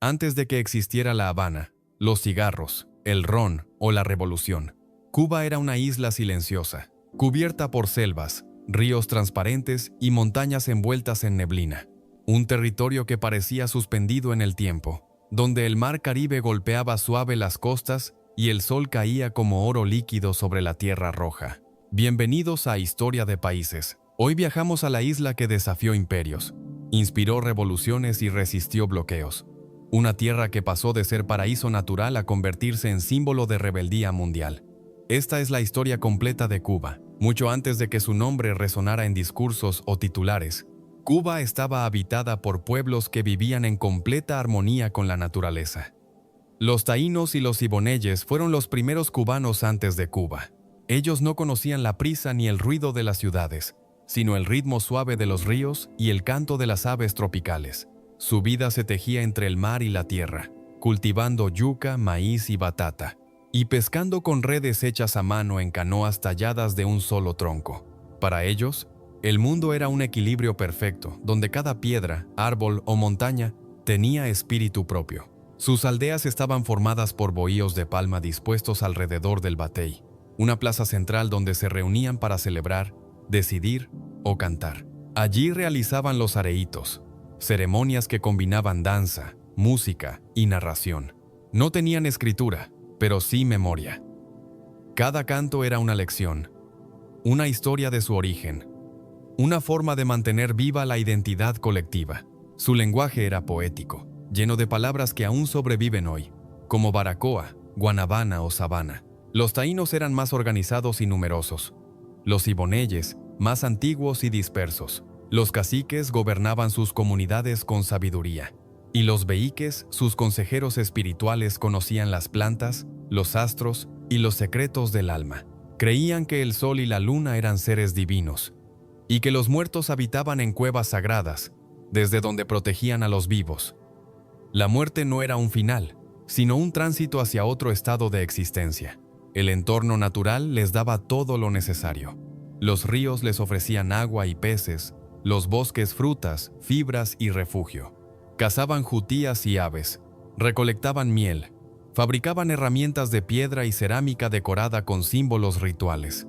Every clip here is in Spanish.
Antes de que existiera La Habana, los cigarros, el ron o la revolución, Cuba era una isla silenciosa, cubierta por selvas, ríos transparentes y montañas envueltas en neblina. Un territorio que parecía suspendido en el tiempo, donde el mar Caribe golpeaba suave las costas y el sol caía como oro líquido sobre la tierra roja. Bienvenidos a Historia de Países. Hoy viajamos a la isla que desafió imperios, inspiró revoluciones y resistió bloqueos. Una tierra que pasó de ser paraíso natural a convertirse en símbolo de rebeldía mundial. Esta es la historia completa de Cuba. Mucho antes de que su nombre resonara en discursos o titulares, Cuba estaba habitada por pueblos que vivían en completa armonía con la naturaleza. Los taínos y los iboneyes fueron los primeros cubanos antes de Cuba. Ellos no conocían la prisa ni el ruido de las ciudades, sino el ritmo suave de los ríos y el canto de las aves tropicales. Su vida se tejía entre el mar y la tierra, cultivando yuca, maíz y batata, y pescando con redes hechas a mano en canoas talladas de un solo tronco. Para ellos, el mundo era un equilibrio perfecto, donde cada piedra, árbol o montaña tenía espíritu propio. Sus aldeas estaban formadas por bohíos de palma dispuestos alrededor del batey, una plaza central donde se reunían para celebrar, decidir o cantar. Allí realizaban los areitos, ceremonias que combinaban danza, música y narración. No tenían escritura, pero sí memoria. Cada canto era una lección, una historia de su origen, una forma de mantener viva la identidad colectiva. Su lenguaje era poético, lleno de palabras que aún sobreviven hoy, como baracoa, guanabana o sabana. Los taínos eran más organizados y numerosos, los iboneyes más antiguos y dispersos. Los caciques gobernaban sus comunidades con sabiduría, y los beíques, sus consejeros espirituales, conocían las plantas, los astros y los secretos del alma. Creían que el sol y la luna eran seres divinos, y que los muertos habitaban en cuevas sagradas, desde donde protegían a los vivos. La muerte no era un final, sino un tránsito hacia otro estado de existencia. El entorno natural les daba todo lo necesario. Los ríos les ofrecían agua y peces, los bosques frutas, fibras y refugio. Cazaban jutías y aves, recolectaban miel, fabricaban herramientas de piedra y cerámica decorada con símbolos rituales.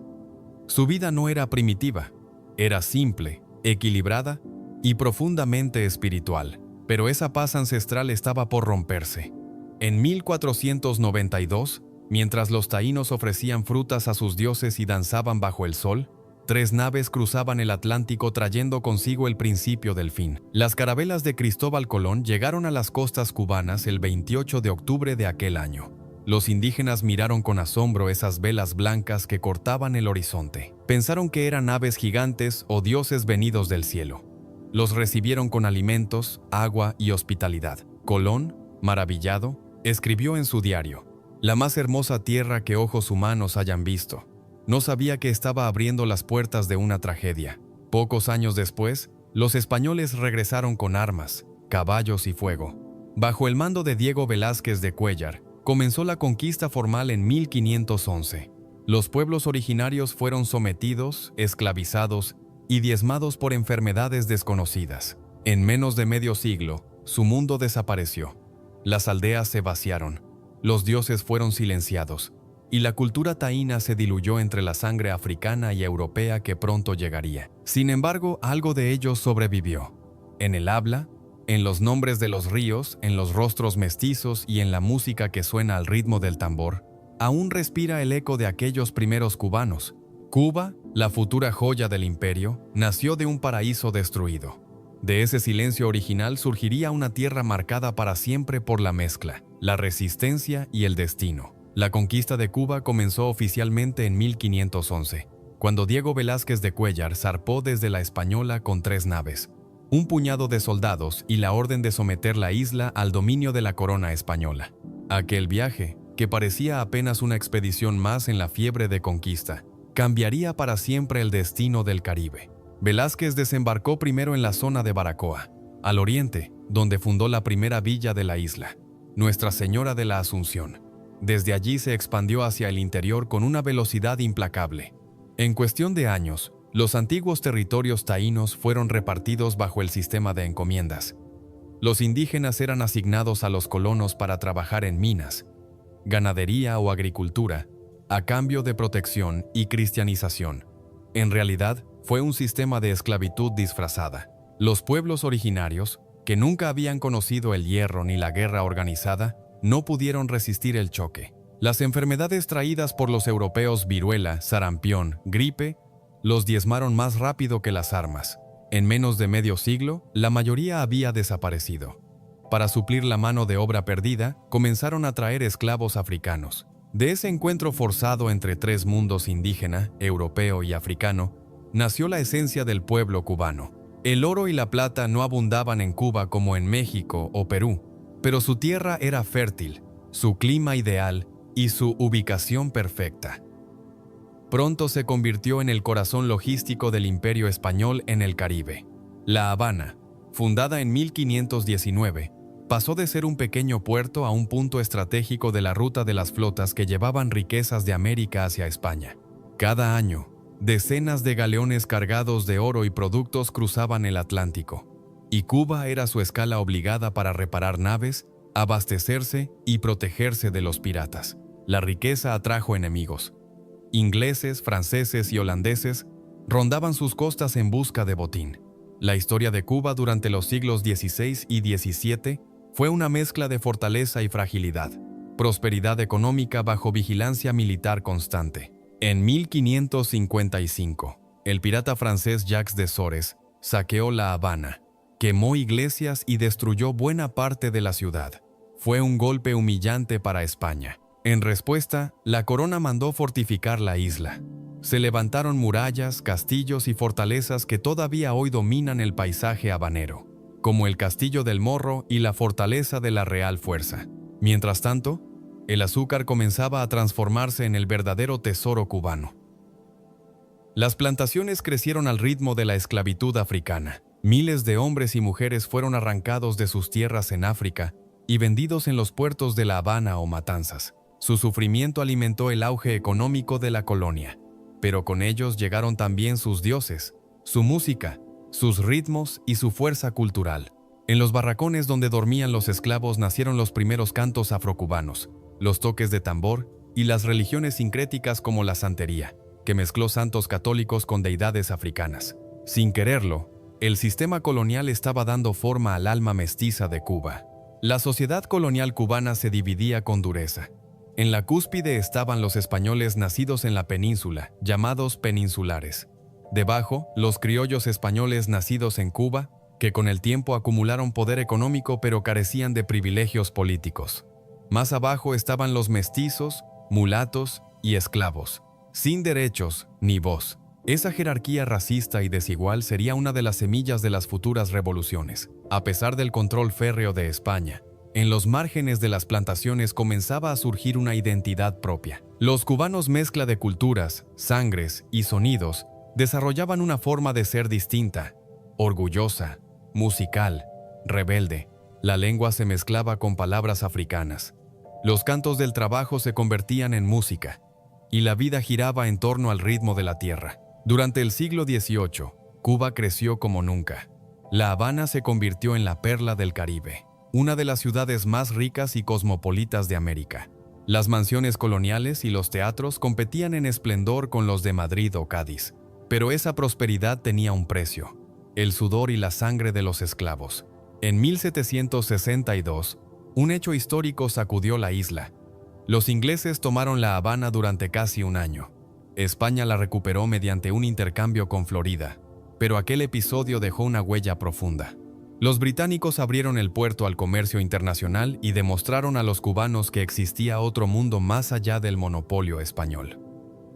Su vida no era primitiva, era simple, equilibrada y profundamente espiritual. Pero esa paz ancestral estaba por romperse. En 1492, mientras los taínos ofrecían frutas a sus dioses y danzaban bajo el sol, 3 naves cruzaban el Atlántico trayendo consigo el principio del fin. Las carabelas de Cristóbal Colón llegaron a las costas cubanas el 28 de octubre de aquel año. Los indígenas miraron con asombro esas velas blancas que cortaban el horizonte. Pensaron que eran aves gigantes o dioses venidos del cielo. Los recibieron con alimentos, agua y hospitalidad. Colón, maravillado, escribió en su diario: «La más hermosa tierra que ojos humanos hayan visto». No sabía que estaba abriendo las puertas de una tragedia. Pocos años después, los españoles regresaron con armas, caballos y fuego. Bajo el mando de Diego Velázquez de Cuéllar, comenzó la conquista formal en 1511. Los pueblos originarios fueron sometidos, esclavizados y diezmados por enfermedades desconocidas. En menos de medio siglo, su mundo desapareció. Las aldeas se vaciaron, los dioses fueron silenciados, y la cultura taína se diluyó entre la sangre africana y europea que pronto llegaría. Sin embargo, algo de ello sobrevivió. En el habla, en los nombres de los ríos, en los rostros mestizos y en la música que suena al ritmo del tambor, aún respira el eco de aquellos primeros cubanos. Cuba, la futura joya del imperio, nació de un paraíso destruido. De ese silencio original surgiría una tierra marcada para siempre por la mezcla, la resistencia y el destino. La conquista de Cuba comenzó oficialmente en 1511, cuando Diego Velázquez de Cuéllar zarpó desde la Española con 3 naves, un puñado de soldados y la orden de someter la isla al dominio de la corona española. Aquel viaje, que parecía apenas una expedición más en la fiebre de conquista, cambiaría para siempre el destino del Caribe. Velázquez desembarcó primero en la zona de Baracoa, al oriente, donde fundó la primera villa de la isla, Nuestra Señora de la Asunción. Desde allí se expandió hacia el interior con una velocidad implacable. En cuestión de años, los antiguos territorios taínos fueron repartidos bajo el sistema de encomiendas. Los indígenas eran asignados a los colonos para trabajar en minas, ganadería o agricultura, a cambio de protección y cristianización. En realidad, fue un sistema de esclavitud disfrazada. Los pueblos originarios, que nunca habían conocido el hierro ni la guerra organizada, no pudieron resistir el choque. Las enfermedades traídas por los europeos, viruela, sarampión, gripe, los diezmaron más rápido que las armas. En menos de medio siglo, la mayoría había desaparecido. Para suplir la mano de obra perdida, comenzaron a traer esclavos africanos. De ese encuentro forzado entre tres mundos indígena, europeo y africano, nació la esencia del pueblo cubano. El oro y la plata no abundaban en Cuba como en México o Perú, pero su tierra era fértil, su clima ideal y su ubicación perfecta. Pronto se convirtió en el corazón logístico del Imperio Español en el Caribe. La Habana, fundada en 1519, pasó de ser un pequeño puerto a un punto estratégico de la ruta de las flotas que llevaban riquezas de América hacia España. Cada año, decenas de galeones cargados de oro y productos cruzaban el Atlántico, y Cuba era su escala obligada para reparar naves, abastecerse y protegerse de los piratas. La riqueza atrajo enemigos. Ingleses, franceses y holandeses rondaban sus costas en busca de botín. La historia de Cuba durante los siglos XVI y XVII fue una mezcla de fortaleza y fragilidad, prosperidad económica bajo vigilancia militar constante. En 1555, el pirata francés Jacques de Sores saqueó La Habana, quemó iglesias y destruyó buena parte de la ciudad. Fue un golpe humillante para España. En respuesta, la corona mandó fortificar la isla. Se levantaron murallas, castillos y fortalezas que todavía hoy dominan el paisaje habanero, como el Castillo del Morro y la Fortaleza de la Real Fuerza. Mientras tanto, el azúcar comenzaba a transformarse en el verdadero tesoro cubano. Las plantaciones crecieron al ritmo de la esclavitud africana. Miles de hombres y mujeres fueron arrancados de sus tierras en África y vendidos en los puertos de La Habana o Matanzas. Su sufrimiento alimentó el auge económico de la colonia, pero con ellos llegaron también sus dioses, su música, sus ritmos y su fuerza cultural. En los barracones donde dormían los esclavos nacieron los primeros cantos afrocubanos, los toques de tambor y las religiones sincréticas como la santería, que mezcló santos católicos con deidades africanas. Sin quererlo, el sistema colonial estaba dando forma al alma mestiza de Cuba. La sociedad colonial cubana se dividía con dureza. En la cúspide estaban los españoles nacidos en la península, llamados peninsulares. Debajo, los criollos españoles nacidos en Cuba, que con el tiempo acumularon poder económico pero carecían de privilegios políticos. Más abajo estaban los mestizos, mulatos y esclavos, sin derechos ni voz. Esa jerarquía racista y desigual sería una de las semillas de las futuras revoluciones. A pesar del control férreo de España, en los márgenes de las plantaciones comenzaba a surgir una identidad propia. Los cubanos, mezcla de culturas, sangres y sonidos, desarrollaban una forma de ser distinta, orgullosa, musical, rebelde. La lengua se mezclaba con palabras africanas. Los cantos del trabajo se convertían en música, y la vida giraba en torno al ritmo de la tierra. Durante el siglo XVIII, Cuba creció como nunca. La Habana se convirtió en la perla del Caribe, una de las ciudades más ricas y cosmopolitas de América. Las mansiones coloniales y los teatros competían en esplendor con los de Madrid o Cádiz. Pero esa prosperidad tenía un precio: el sudor y la sangre de los esclavos. En 1762, un hecho histórico sacudió la isla. Los ingleses tomaron La Habana durante casi un año. España la recuperó mediante un intercambio con Florida, pero aquel episodio dejó una huella profunda. Los británicos abrieron el puerto al comercio internacional y demostraron a los cubanos que existía otro mundo más allá del monopolio español.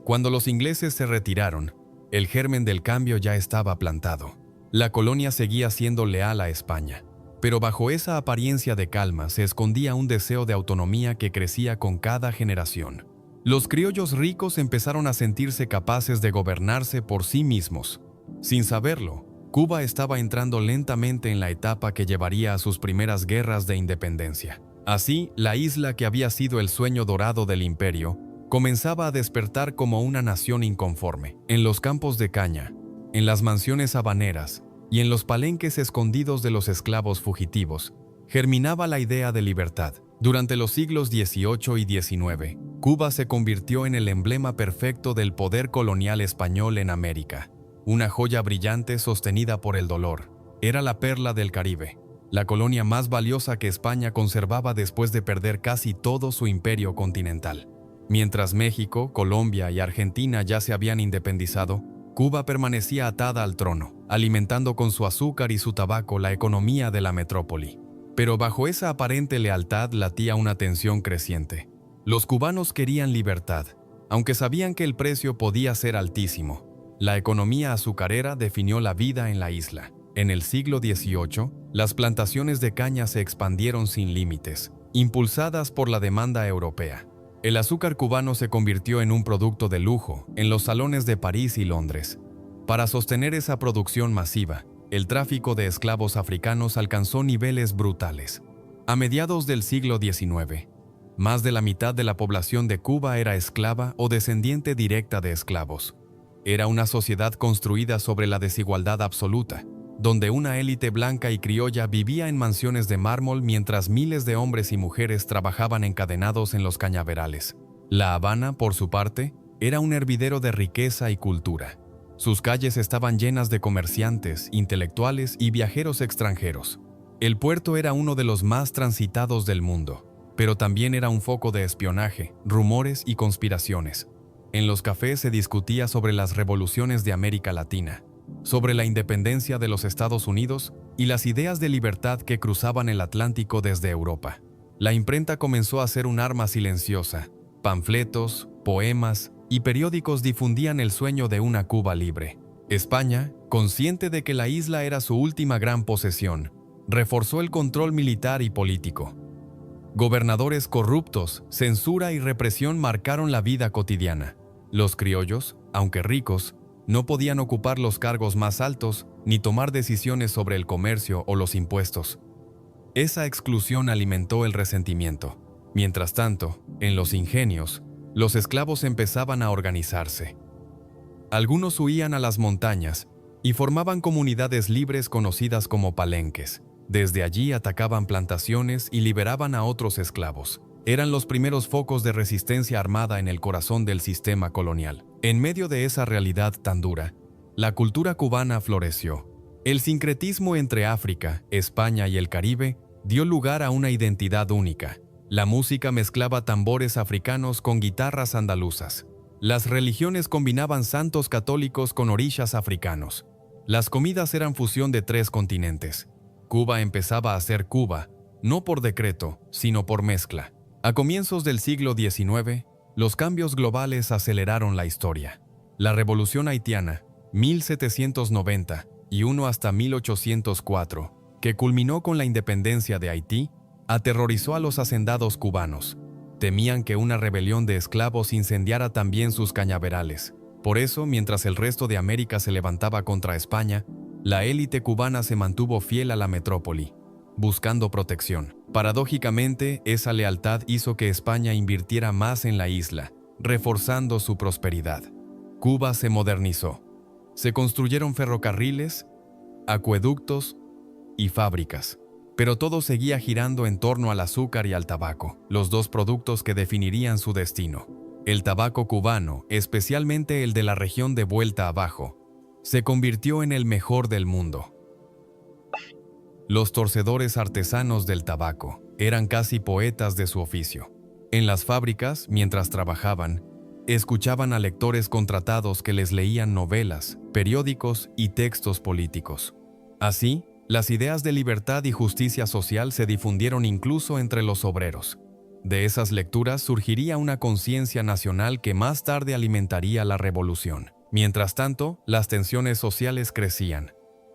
Cuando los ingleses se retiraron, el germen del cambio ya estaba plantado. La colonia seguía siendo leal a España, pero bajo esa apariencia de calma se escondía un deseo de autonomía que crecía con cada generación. Los criollos ricos empezaron a sentirse capaces de gobernarse por sí mismos. Sin saberlo, Cuba estaba entrando lentamente en la etapa que llevaría a sus primeras guerras de independencia. Así, la isla que había sido el sueño dorado del imperio, comenzaba a despertar como una nación inconforme. En los campos de caña, en las mansiones habaneras y en los palenques escondidos de los esclavos fugitivos germinaba la idea de libertad. Durante los siglos XVIII y XIX, Cuba se convirtió en el emblema perfecto del poder colonial español en América. Una joya brillante sostenida por el dolor. Era la perla del Caribe, la colonia más valiosa que España conservaba después de perder casi todo su imperio continental. Mientras México, Colombia y Argentina ya se habían independizado, Cuba permanecía atada al trono, alimentando con su azúcar y su tabaco la economía de la metrópoli. Pero bajo esa aparente lealtad latía una tensión creciente. Los cubanos querían libertad, aunque sabían que el precio podía ser altísimo. La economía azucarera definió la vida en la isla. En el siglo XVIII, las plantaciones de caña se expandieron sin límites, impulsadas por la demanda europea. El azúcar cubano se convirtió en un producto de lujo en los salones de París y Londres. Para sostener esa producción masiva, el tráfico de esclavos africanos alcanzó niveles brutales. A mediados del siglo XIX, más de la mitad de la población de Cuba era esclava o descendiente directa de esclavos. Era una sociedad construida sobre la desigualdad absoluta, donde una élite blanca y criolla vivía en mansiones de mármol mientras miles de hombres y mujeres trabajaban encadenados en los cañaverales. La Habana, por su parte, era un hervidero de riqueza y cultura. Sus calles estaban llenas de comerciantes, intelectuales y viajeros extranjeros. El puerto era uno de los más transitados del mundo, pero también era un foco de espionaje, rumores y conspiraciones. En los cafés se discutía sobre las revoluciones de América Latina, sobre la independencia de los Estados Unidos y las ideas de libertad que cruzaban el Atlántico desde Europa. La imprenta comenzó a ser un arma silenciosa. Panfletos, poemas y periódicos difundían el sueño de una Cuba libre. España, consciente de que la isla era su última gran posesión, reforzó el control militar y político. Gobernadores corruptos, censura y represión marcaron la vida cotidiana. Los criollos, aunque ricos, no podían ocupar los cargos más altos ni tomar decisiones sobre el comercio o los impuestos. Esa exclusión alimentó el resentimiento. Mientras tanto, en los ingenios, los esclavos empezaban a organizarse. Algunos huían a las montañas y formaban comunidades libres conocidas como palenques. Desde allí atacaban plantaciones y liberaban a otros esclavos. Eran los primeros focos de resistencia armada en el corazón del sistema colonial. En medio de esa realidad tan dura, la cultura cubana floreció. El sincretismo entre África, España y el Caribe dio lugar a una identidad única. La música mezclaba tambores africanos con guitarras andaluzas. Las religiones combinaban santos católicos con orishas africanos. Las comidas eran fusión de 3 continentes. Cuba empezaba a ser Cuba, no por decreto, sino por mezcla. A comienzos del siglo XIX, los cambios globales aceleraron la historia. La Revolución Haitiana, 1790 y uno hasta 1804, que culminó con la independencia de Haití, aterrorizó a los hacendados cubanos. Temían que una rebelión de esclavos incendiara también sus cañaverales. Por eso, mientras el resto de América se levantaba contra España, la élite cubana se mantuvo fiel a la metrópoli, buscando protección. Paradójicamente, esa lealtad hizo que España invirtiera más en la isla, reforzando su prosperidad. Cuba se modernizó. Se construyeron ferrocarriles, acueductos y fábricas. Pero todo seguía girando en torno al azúcar y al tabaco, los 2 productos que definirían su destino. El tabaco cubano, especialmente el de la región de Vuelta Abajo, se convirtió en el mejor del mundo. Los torcedores artesanos del tabaco eran casi poetas de su oficio. En las fábricas, mientras trabajaban, escuchaban a lectores contratados que les leían novelas, periódicos y textos políticos. Así, las ideas de libertad y justicia social se difundieron incluso entre los obreros. De esas lecturas surgiría una conciencia nacional que más tarde alimentaría la revolución. Mientras tanto, las tensiones sociales crecían.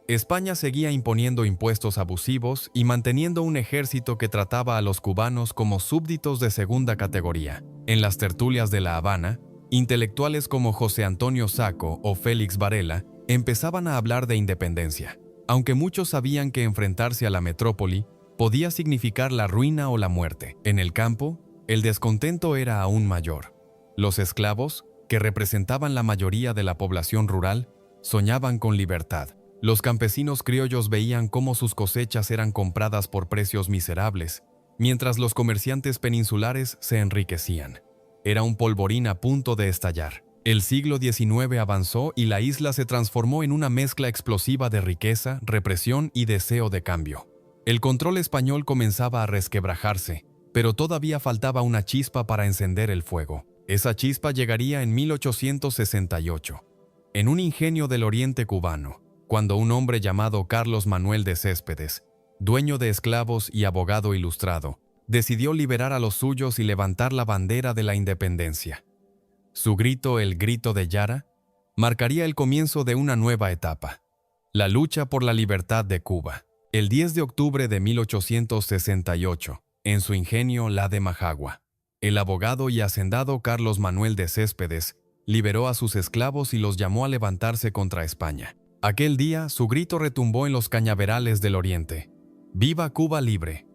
España seguía imponiendo impuestos abusivos y manteniendo un ejército que trataba a los cubanos como súbditos de segunda categoría. En las tertulias de La Habana, intelectuales como José Antonio Sacco o Félix Varela empezaban a hablar de independencia. Aunque muchos sabían que enfrentarse a la metrópoli podía significar la ruina o la muerte. En el campo, el descontento era aún mayor. Los esclavos, que representaban la mayoría de la población rural, soñaban con libertad. Los campesinos criollos veían cómo sus cosechas eran compradas por precios miserables, mientras los comerciantes peninsulares se enriquecían. Era un polvorín a punto de estallar. El siglo XIX avanzó y la isla se transformó en una mezcla explosiva de riqueza, represión y deseo de cambio. El control español comenzaba a resquebrajarse, pero todavía faltaba una chispa para encender el fuego. Esa chispa llegaría en 1868, en un ingenio del oriente cubano, cuando un hombre llamado Carlos Manuel de Céspedes, dueño de esclavos y abogado ilustrado, decidió liberar a los suyos y levantar la bandera de la independencia. Su grito, el grito de Yara, marcaría el comienzo de una nueva etapa, la lucha por la libertad de Cuba. El 10 de octubre de 1868, en su ingenio La de Majagua, el abogado y hacendado Carlos Manuel de Céspedes liberó a sus esclavos y los llamó a levantarse contra España. Aquel día, su grito retumbó en los cañaverales del oriente. ¡Viva Cuba libre!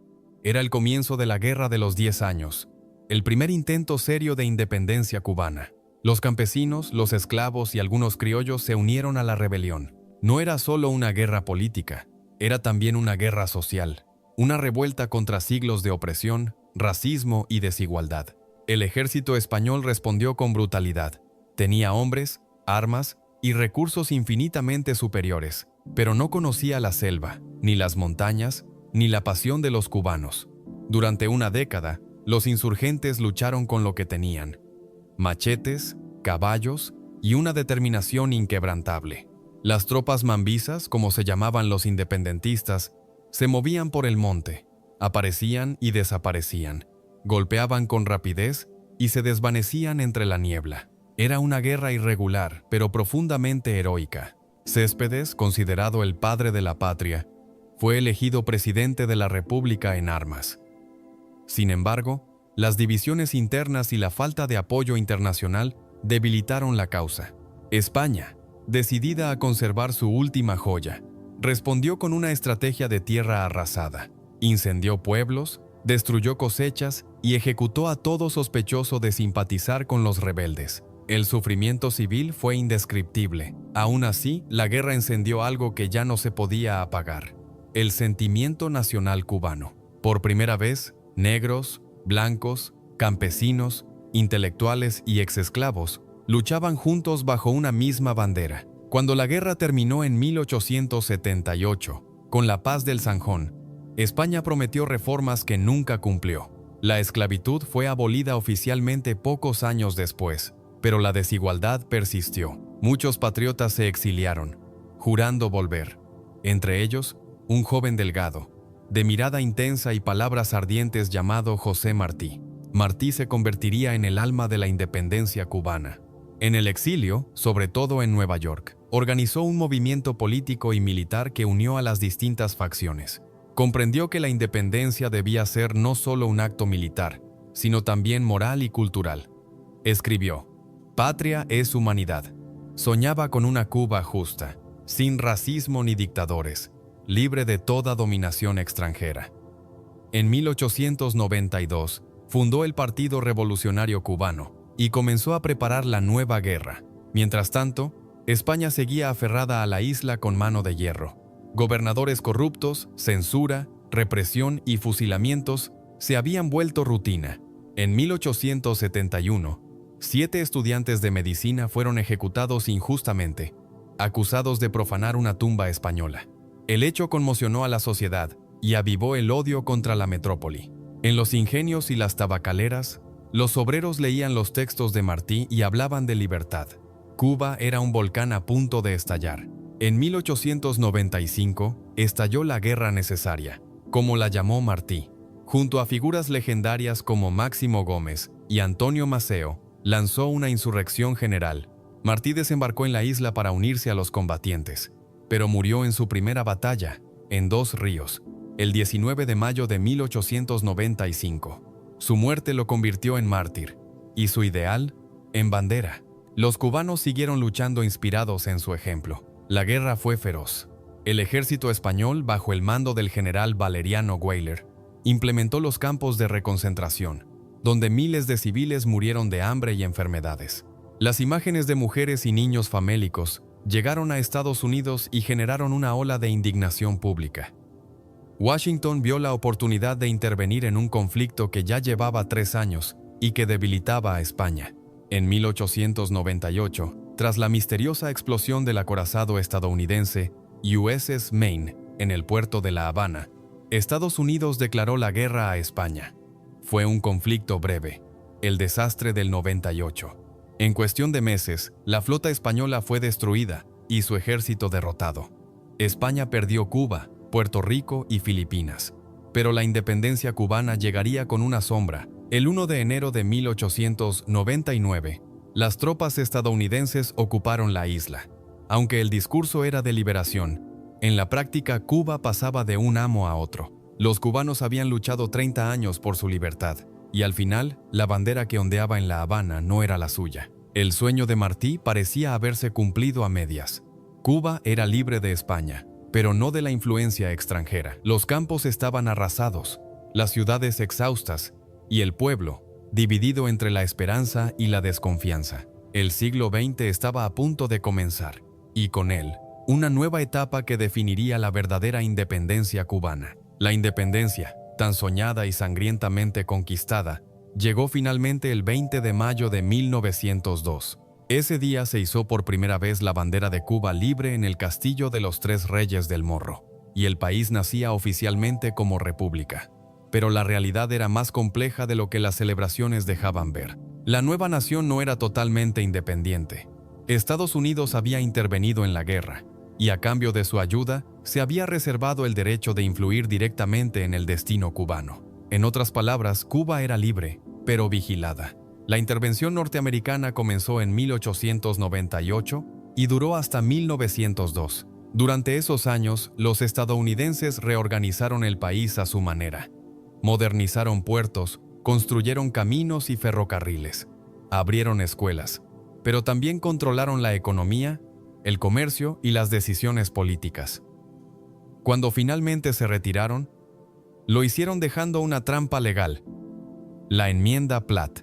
Era el comienzo de la Guerra de los 10 años, el primer intento serio de independencia cubana. Los campesinos, los esclavos y algunos criollos se unieron a la rebelión. No era solo una guerra política, era también una guerra social, una revuelta contra siglos de opresión, racismo y desigualdad. El ejército español respondió con brutalidad. Tenía hombres, armas y recursos infinitamente superiores, pero no conocía la selva, ni las montañas, ni la pasión de los cubanos. Durante una década, los insurgentes lucharon con lo que tenían: machetes, caballos y una determinación inquebrantable. Las tropas mambisas, como se llamaban los independentistas, se movían por el monte, aparecían y desaparecían, golpeaban con rapidez y se desvanecían entre la niebla. Era una guerra irregular, pero profundamente heroica. Céspedes, considerado el padre de la patria, fue elegido presidente de la República en armas. Sin embargo, las divisiones internas y la falta de apoyo internacional debilitaron la causa. España, decidida a conservar su última joya, respondió con una estrategia de tierra arrasada. Incendió pueblos, destruyó cosechas y ejecutó a todo sospechoso de simpatizar con los rebeldes. El sufrimiento civil fue indescriptible. Aún así, la guerra encendió algo que ya no se podía apagar: el sentimiento nacional cubano. Por primera vez, negros, blancos, campesinos, intelectuales y exesclavos luchaban juntos bajo una misma bandera. Cuando la guerra terminó en 1878, con la Paz del Zanjón, España prometió reformas que nunca cumplió. La esclavitud fue abolida oficialmente pocos años después, pero la desigualdad persistió. Muchos patriotas se exiliaron, jurando volver. Entre ellos, un joven delgado, de mirada intensa y palabras ardientes llamado José Martí. Martí se convertiría en el alma de la independencia cubana. En el exilio, sobre todo en Nueva York, organizó un movimiento político y militar que unió a las distintas facciones. Comprendió que la independencia debía ser no solo un acto militar, sino también moral y cultural. Escribió: «Patria es humanidad». Soñaba con una Cuba justa, sin racismo ni dictadores, libre de toda dominación extranjera. En 1892, fundó el Partido Revolucionario Cubano y comenzó a preparar la nueva guerra. Mientras tanto, España seguía aferrada a la isla con mano de hierro. Gobernadores corruptos, censura, represión y fusilamientos se habían vuelto rutina. En 1871, 7 estudiantes de medicina fueron ejecutados injustamente, acusados de profanar una tumba española. El hecho conmocionó a la sociedad y avivó el odio contra la metrópoli. En los ingenios y las tabacaleras, los obreros leían los textos de Martí y hablaban de libertad. Cuba era un volcán a punto de estallar. En 1895 estalló la guerra necesaria, como la llamó Martí. Junto a figuras legendarias como Máximo Gómez y Antonio Maceo, lanzó una insurrección general. Martí desembarcó en la isla para unirse a los combatientes, pero murió en su primera batalla, en Dos Ríos, el 19 de mayo de 1895. Su muerte lo convirtió en mártir, y su ideal, en bandera. Los cubanos siguieron luchando inspirados en su ejemplo. La guerra fue feroz. El ejército español, bajo el mando del general Valeriano Weyler, implementó los campos de reconcentración, donde miles de civiles murieron de hambre y enfermedades. Las imágenes de mujeres y niños famélicos llegaron a Estados Unidos y generaron una ola de indignación pública. Washington vio la oportunidad de intervenir en un conflicto que ya llevaba 3 años y que debilitaba a España. En 1898, tras la misteriosa explosión del acorazado estadounidense USS Maine en el puerto de La Habana, Estados Unidos declaró la guerra a España. Fue un conflicto breve, el desastre del 98. En cuestión de meses, la flota española fue destruida y su ejército derrotado. España perdió Cuba, Puerto Rico y Filipinas. Pero la independencia cubana llegaría con una sombra. El 1 de enero de 1899, las tropas estadounidenses ocuparon la isla. Aunque el discurso era de liberación, en la práctica Cuba pasaba de un amo a otro. Los cubanos habían luchado 30 años por su libertad, y al final, la bandera que ondeaba en La Habana no era la suya. El sueño de Martí parecía haberse cumplido a medias. Cuba era libre de España, pero no de la influencia extranjera. Los campos estaban arrasados, las ciudades exhaustas, y el pueblo, dividido entre la esperanza y la desconfianza. El siglo XX estaba a punto de comenzar, y con él, una nueva etapa que definiría la verdadera independencia cubana. La independencia, tan soñada y sangrientamente conquistada, llegó finalmente el 20 de mayo de 1902. Ese día se izó por primera vez la bandera de Cuba libre en el Castillo de los Tres Reyes del Morro, y el país nacía oficialmente como república. Pero la realidad era más compleja de lo que las celebraciones dejaban ver. La nueva nación no era totalmente independiente. Estados Unidos había intervenido en la guerra, y a cambio de su ayuda, se había reservado el derecho de influir directamente en el destino cubano. En otras palabras, Cuba era libre, pero vigilada. La intervención norteamericana comenzó en 1898 y duró hasta 1902. Durante esos años, los estadounidenses reorganizaron el país a su manera. Modernizaron puertos, construyeron caminos y ferrocarriles, abrieron escuelas, pero también controlaron la economía, el comercio y las decisiones políticas. Cuando finalmente se retiraron, lo hicieron dejando una trampa legal: la Enmienda Platt.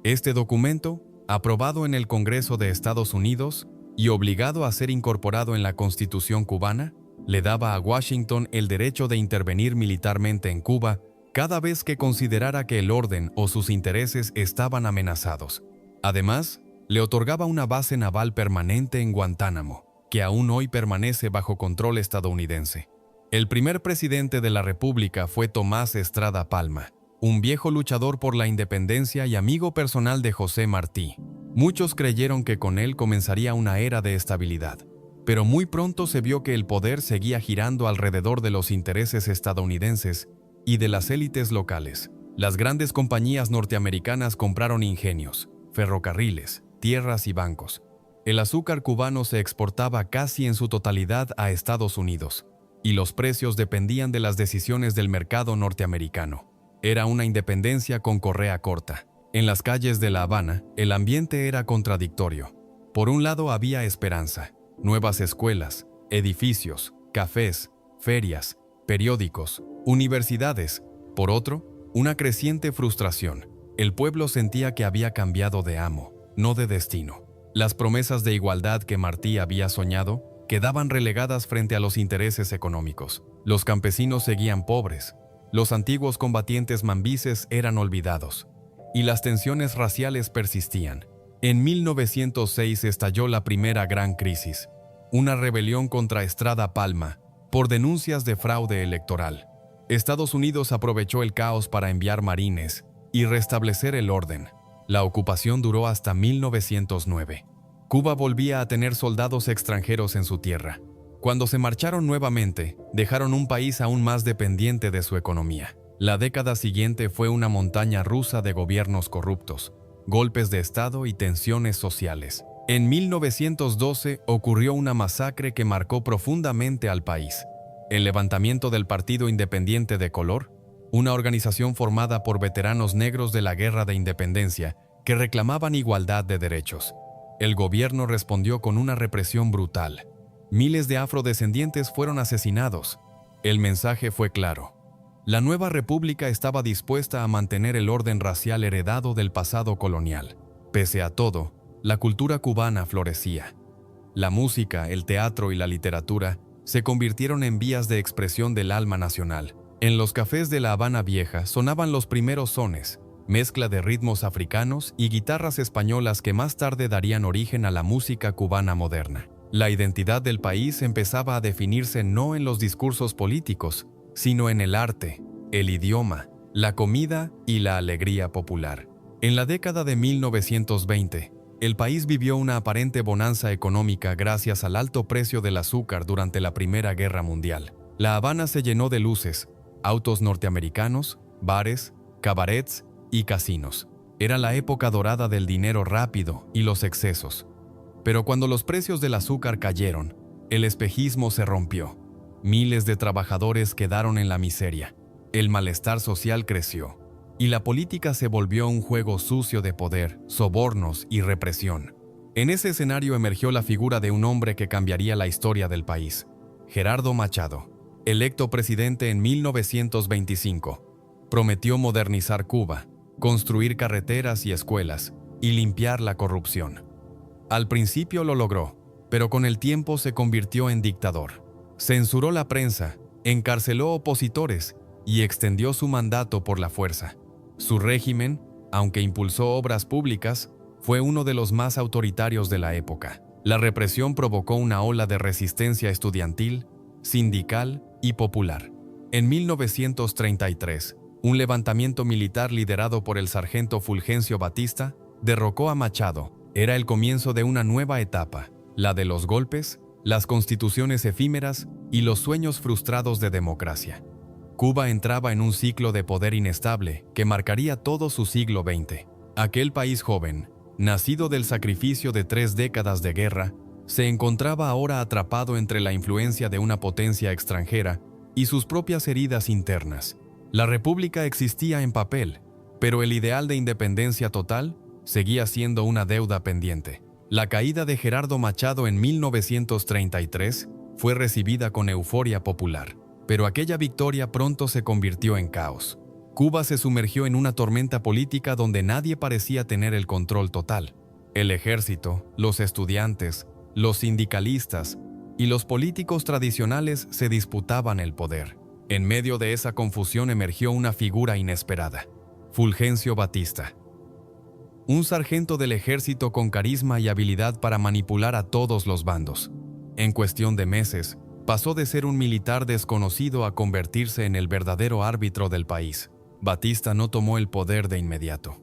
Este documento, aprobado en el Congreso de Estados Unidos y obligado a ser incorporado en la Constitución cubana, le daba a Washington el derecho de intervenir militarmente en Cuba cada vez que considerara que el orden o sus intereses estaban amenazados. Además, le otorgaba una base naval permanente en Guantánamo, que aún hoy permanece bajo control estadounidense. El primer presidente de la República fue Tomás Estrada Palma, un viejo luchador por la independencia y amigo personal de José Martí. Muchos creyeron que con él comenzaría una era de estabilidad, pero muy pronto se vio que el poder seguía girando alrededor de los intereses estadounidenses y de las élites locales. Las grandes compañías norteamericanas compraron ingenios, ferrocarriles, tierras y bancos. El azúcar cubano se exportaba casi en su totalidad a Estados Unidos, y los precios dependían de las decisiones del mercado norteamericano. Era una independencia con correa corta. En las calles de La Habana, el ambiente era contradictorio. Por un lado había esperanza, nuevas escuelas, edificios, cafés, ferias, periódicos, universidades. Por otro, una creciente frustración. El pueblo sentía que había cambiado de amo, no de destino. Las promesas de igualdad que Martí había soñado quedaban relegadas frente a los intereses económicos. Los campesinos seguían pobres, los antiguos combatientes mambises eran olvidados, y las tensiones raciales persistían. En 1906 estalló la primera gran crisis, una rebelión contra Estrada Palma, por denuncias de fraude electoral. Estados Unidos aprovechó el caos para enviar marines y restablecer el orden. La ocupación duró hasta 1909. Cuba volvía a tener soldados extranjeros en su tierra. Cuando se marcharon nuevamente, dejaron un país aún más dependiente de su economía. La década siguiente fue una montaña rusa de gobiernos corruptos, golpes de Estado y tensiones sociales. En 1912 ocurrió una masacre que marcó profundamente al país. El levantamiento del Partido Independiente de Color, una organización formada por veteranos negros de la Guerra de Independencia que reclamaban igualdad de derechos. El gobierno respondió con una represión brutal. Miles de afrodescendientes fueron asesinados. El mensaje fue claro. La nueva república estaba dispuesta a mantener el orden racial heredado del pasado colonial. Pese a todo, la cultura cubana florecía. La música, el teatro y la literatura se convirtieron en vías de expresión del alma nacional. En los cafés de La Habana Vieja sonaban los primeros sones, mezcla de ritmos africanos y guitarras españolas que más tarde darían origen a la música cubana moderna. La identidad del país empezaba a definirse no en los discursos políticos, sino en el arte, el idioma, la comida y la alegría popular. En la década de 1920, el país vivió una aparente bonanza económica gracias al alto precio del azúcar durante la Primera Guerra Mundial. La Habana se llenó de luces, autos norteamericanos, bares, cabarets y casinos. Era la época dorada del dinero rápido y los excesos. Pero cuando los precios del azúcar cayeron, el espejismo se rompió. Miles de trabajadores quedaron en la miseria. El malestar social creció, y la política se volvió un juego sucio de poder, sobornos y represión. En ese escenario emergió la figura de un hombre que cambiaría la historia del país, Gerardo Machado. Electo presidente en 1925, prometió modernizar Cuba, construir carreteras y escuelas, y limpiar la corrupción. Al principio lo logró, pero con el tiempo se convirtió en dictador. Censuró la prensa, encarceló opositores y extendió su mandato por la fuerza. Su régimen, aunque impulsó obras públicas, fue uno de los más autoritarios de la época. La represión provocó una ola de resistencia estudiantil, sindical y popular. En 1933, un levantamiento militar liderado por el sargento Fulgencio Batista derrocó a Machado. Era el comienzo de una nueva etapa, la de los golpes, las constituciones efímeras y los sueños frustrados de democracia. Cuba entraba en un ciclo de poder inestable que marcaría todo su siglo XX. Aquel país joven, nacido del sacrificio de 3 décadas de guerra, se encontraba ahora atrapado entre la influencia de una potencia extranjera y sus propias heridas internas. La república existía en papel, pero el ideal de independencia total seguía siendo una deuda pendiente. La caída de Gerardo Machado en 1933 fue recibida con euforia popular, pero aquella victoria pronto se convirtió en caos. Cuba se sumergió en una tormenta política donde nadie parecía tener el control total. El ejército, los estudiantes, los sindicalistas y los políticos tradicionales se disputaban el poder. En medio de esa confusión emergió una figura inesperada: Fulgencio Batista. Un sargento del ejército con carisma y habilidad para manipular a todos los bandos. En cuestión de meses, pasó de ser un militar desconocido a convertirse en el verdadero árbitro del país. Batista no tomó el poder de inmediato.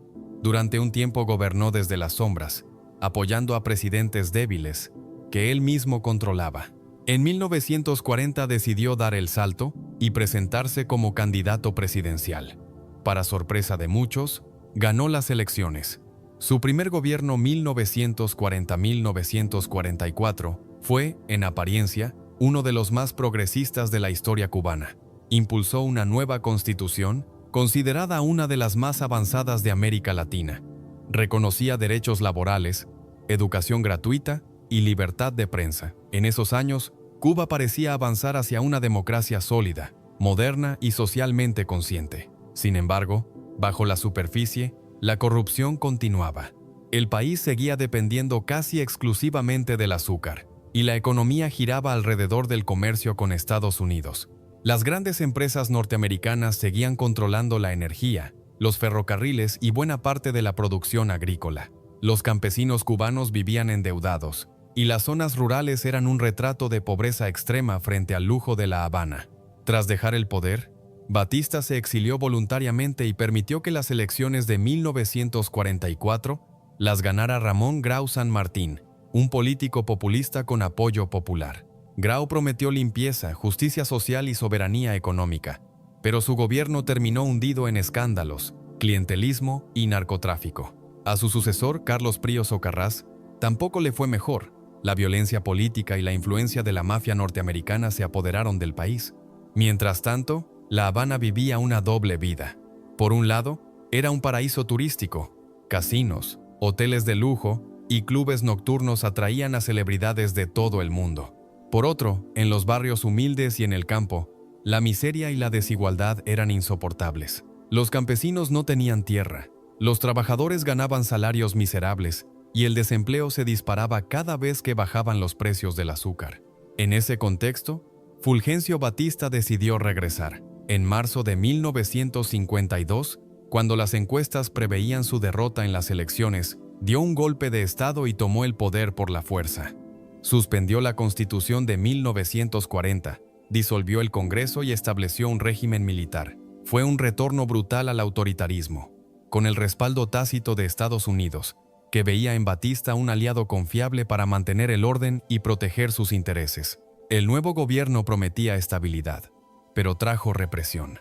Durante un tiempo gobernó desde las sombras, apoyando a presidentes débiles que él mismo controlaba. En 1940 decidió dar el salto y presentarse como candidato presidencial. Para sorpresa de muchos, ganó las elecciones. Su primer gobierno 1940-1944 fue, en apariencia, uno de los más progresistas de la historia cubana. Impulsó una nueva constitución, considerada una de las más avanzadas de América Latina. Reconocía derechos laborales, educación gratuita y libertad de prensa. En esos años, Cuba parecía avanzar hacia una democracia sólida, moderna y socialmente consciente. Sin embargo, bajo la superficie, la corrupción continuaba. El país seguía dependiendo casi exclusivamente del azúcar, y la economía giraba alrededor del comercio con Estados Unidos. Las grandes empresas norteamericanas seguían controlando la energía, los ferrocarriles y buena parte de la producción agrícola. Los campesinos cubanos vivían endeudados, y las zonas rurales eran un retrato de pobreza extrema frente al lujo de La Habana. Tras dejar el poder, Batista se exilió voluntariamente y permitió que las elecciones de 1944 las ganara Ramón Grau San Martín, un político populista con apoyo popular. Grau prometió limpieza, justicia social y soberanía económica, pero su gobierno terminó hundido en escándalos, clientelismo y narcotráfico. A su sucesor, Carlos Príos Socarrás, tampoco le fue mejor. La violencia política y la influencia de la mafia norteamericana se apoderaron del país. Mientras tanto, La Habana vivía una doble vida. Por un lado, era un paraíso turístico. Casinos, hoteles de lujo y clubes nocturnos atraían a celebridades de todo el mundo. Por otro, en los barrios humildes y en el campo, la miseria y la desigualdad eran insoportables. Los campesinos no tenían tierra, los trabajadores ganaban salarios miserables y el desempleo se disparaba cada vez que bajaban los precios del azúcar. En ese contexto, Fulgencio Batista decidió regresar. En marzo de 1952, cuando las encuestas preveían su derrota en las elecciones, dio un golpe de Estado y tomó el poder por la fuerza. Suspendió la Constitución de 1940, disolvió el Congreso y estableció un régimen militar. Fue un retorno brutal al autoritarismo, con el respaldo tácito de Estados Unidos, que veía en Batista un aliado confiable para mantener el orden y proteger sus intereses. El nuevo gobierno prometía estabilidad, pero trajo represión.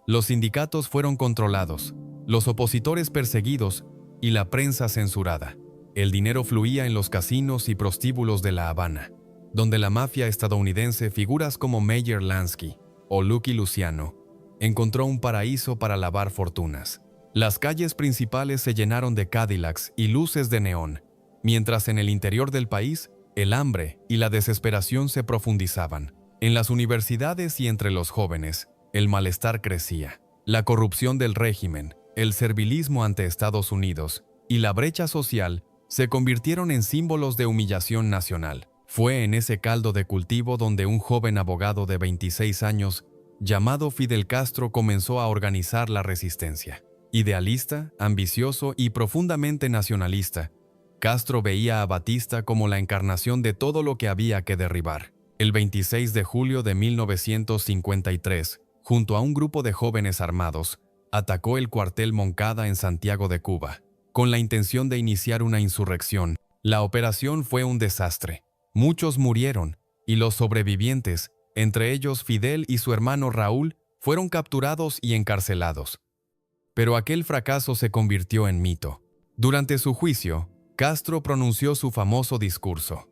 Los sindicatos fueron controlados, los opositores perseguidos y la prensa censurada. El dinero fluía en los casinos y prostíbulos de La Habana, donde la mafia estadounidense, figuras como Meyer Lansky o Lucky Luciano, encontró un paraíso para lavar fortunas. Las calles principales se llenaron de Cadillacs y luces de neón, mientras en el interior del país, el hambre y la desesperación se profundizaban. En las universidades y entre los jóvenes, el malestar crecía. La corrupción del régimen, el servilismo ante Estados Unidos y la brecha social se convirtieron en símbolos de humillación nacional. Fue en ese caldo de cultivo donde un joven abogado de 26 años, llamado Fidel Castro, comenzó a organizar la resistencia. Idealista, ambicioso y profundamente nacionalista, Castro veía a Batista como la encarnación de todo lo que había que derribar. El 26 de julio de 1953, junto a un grupo de jóvenes armados, atacó el cuartel Moncada en Santiago de Cuba, con la intención de iniciar una insurrección. La operación fue un desastre. Muchos murieron, y los sobrevivientes, entre ellos Fidel y su hermano Raúl, fueron capturados y encarcelados. Pero aquel fracaso se convirtió en mito. Durante su juicio, Castro pronunció su famoso discurso: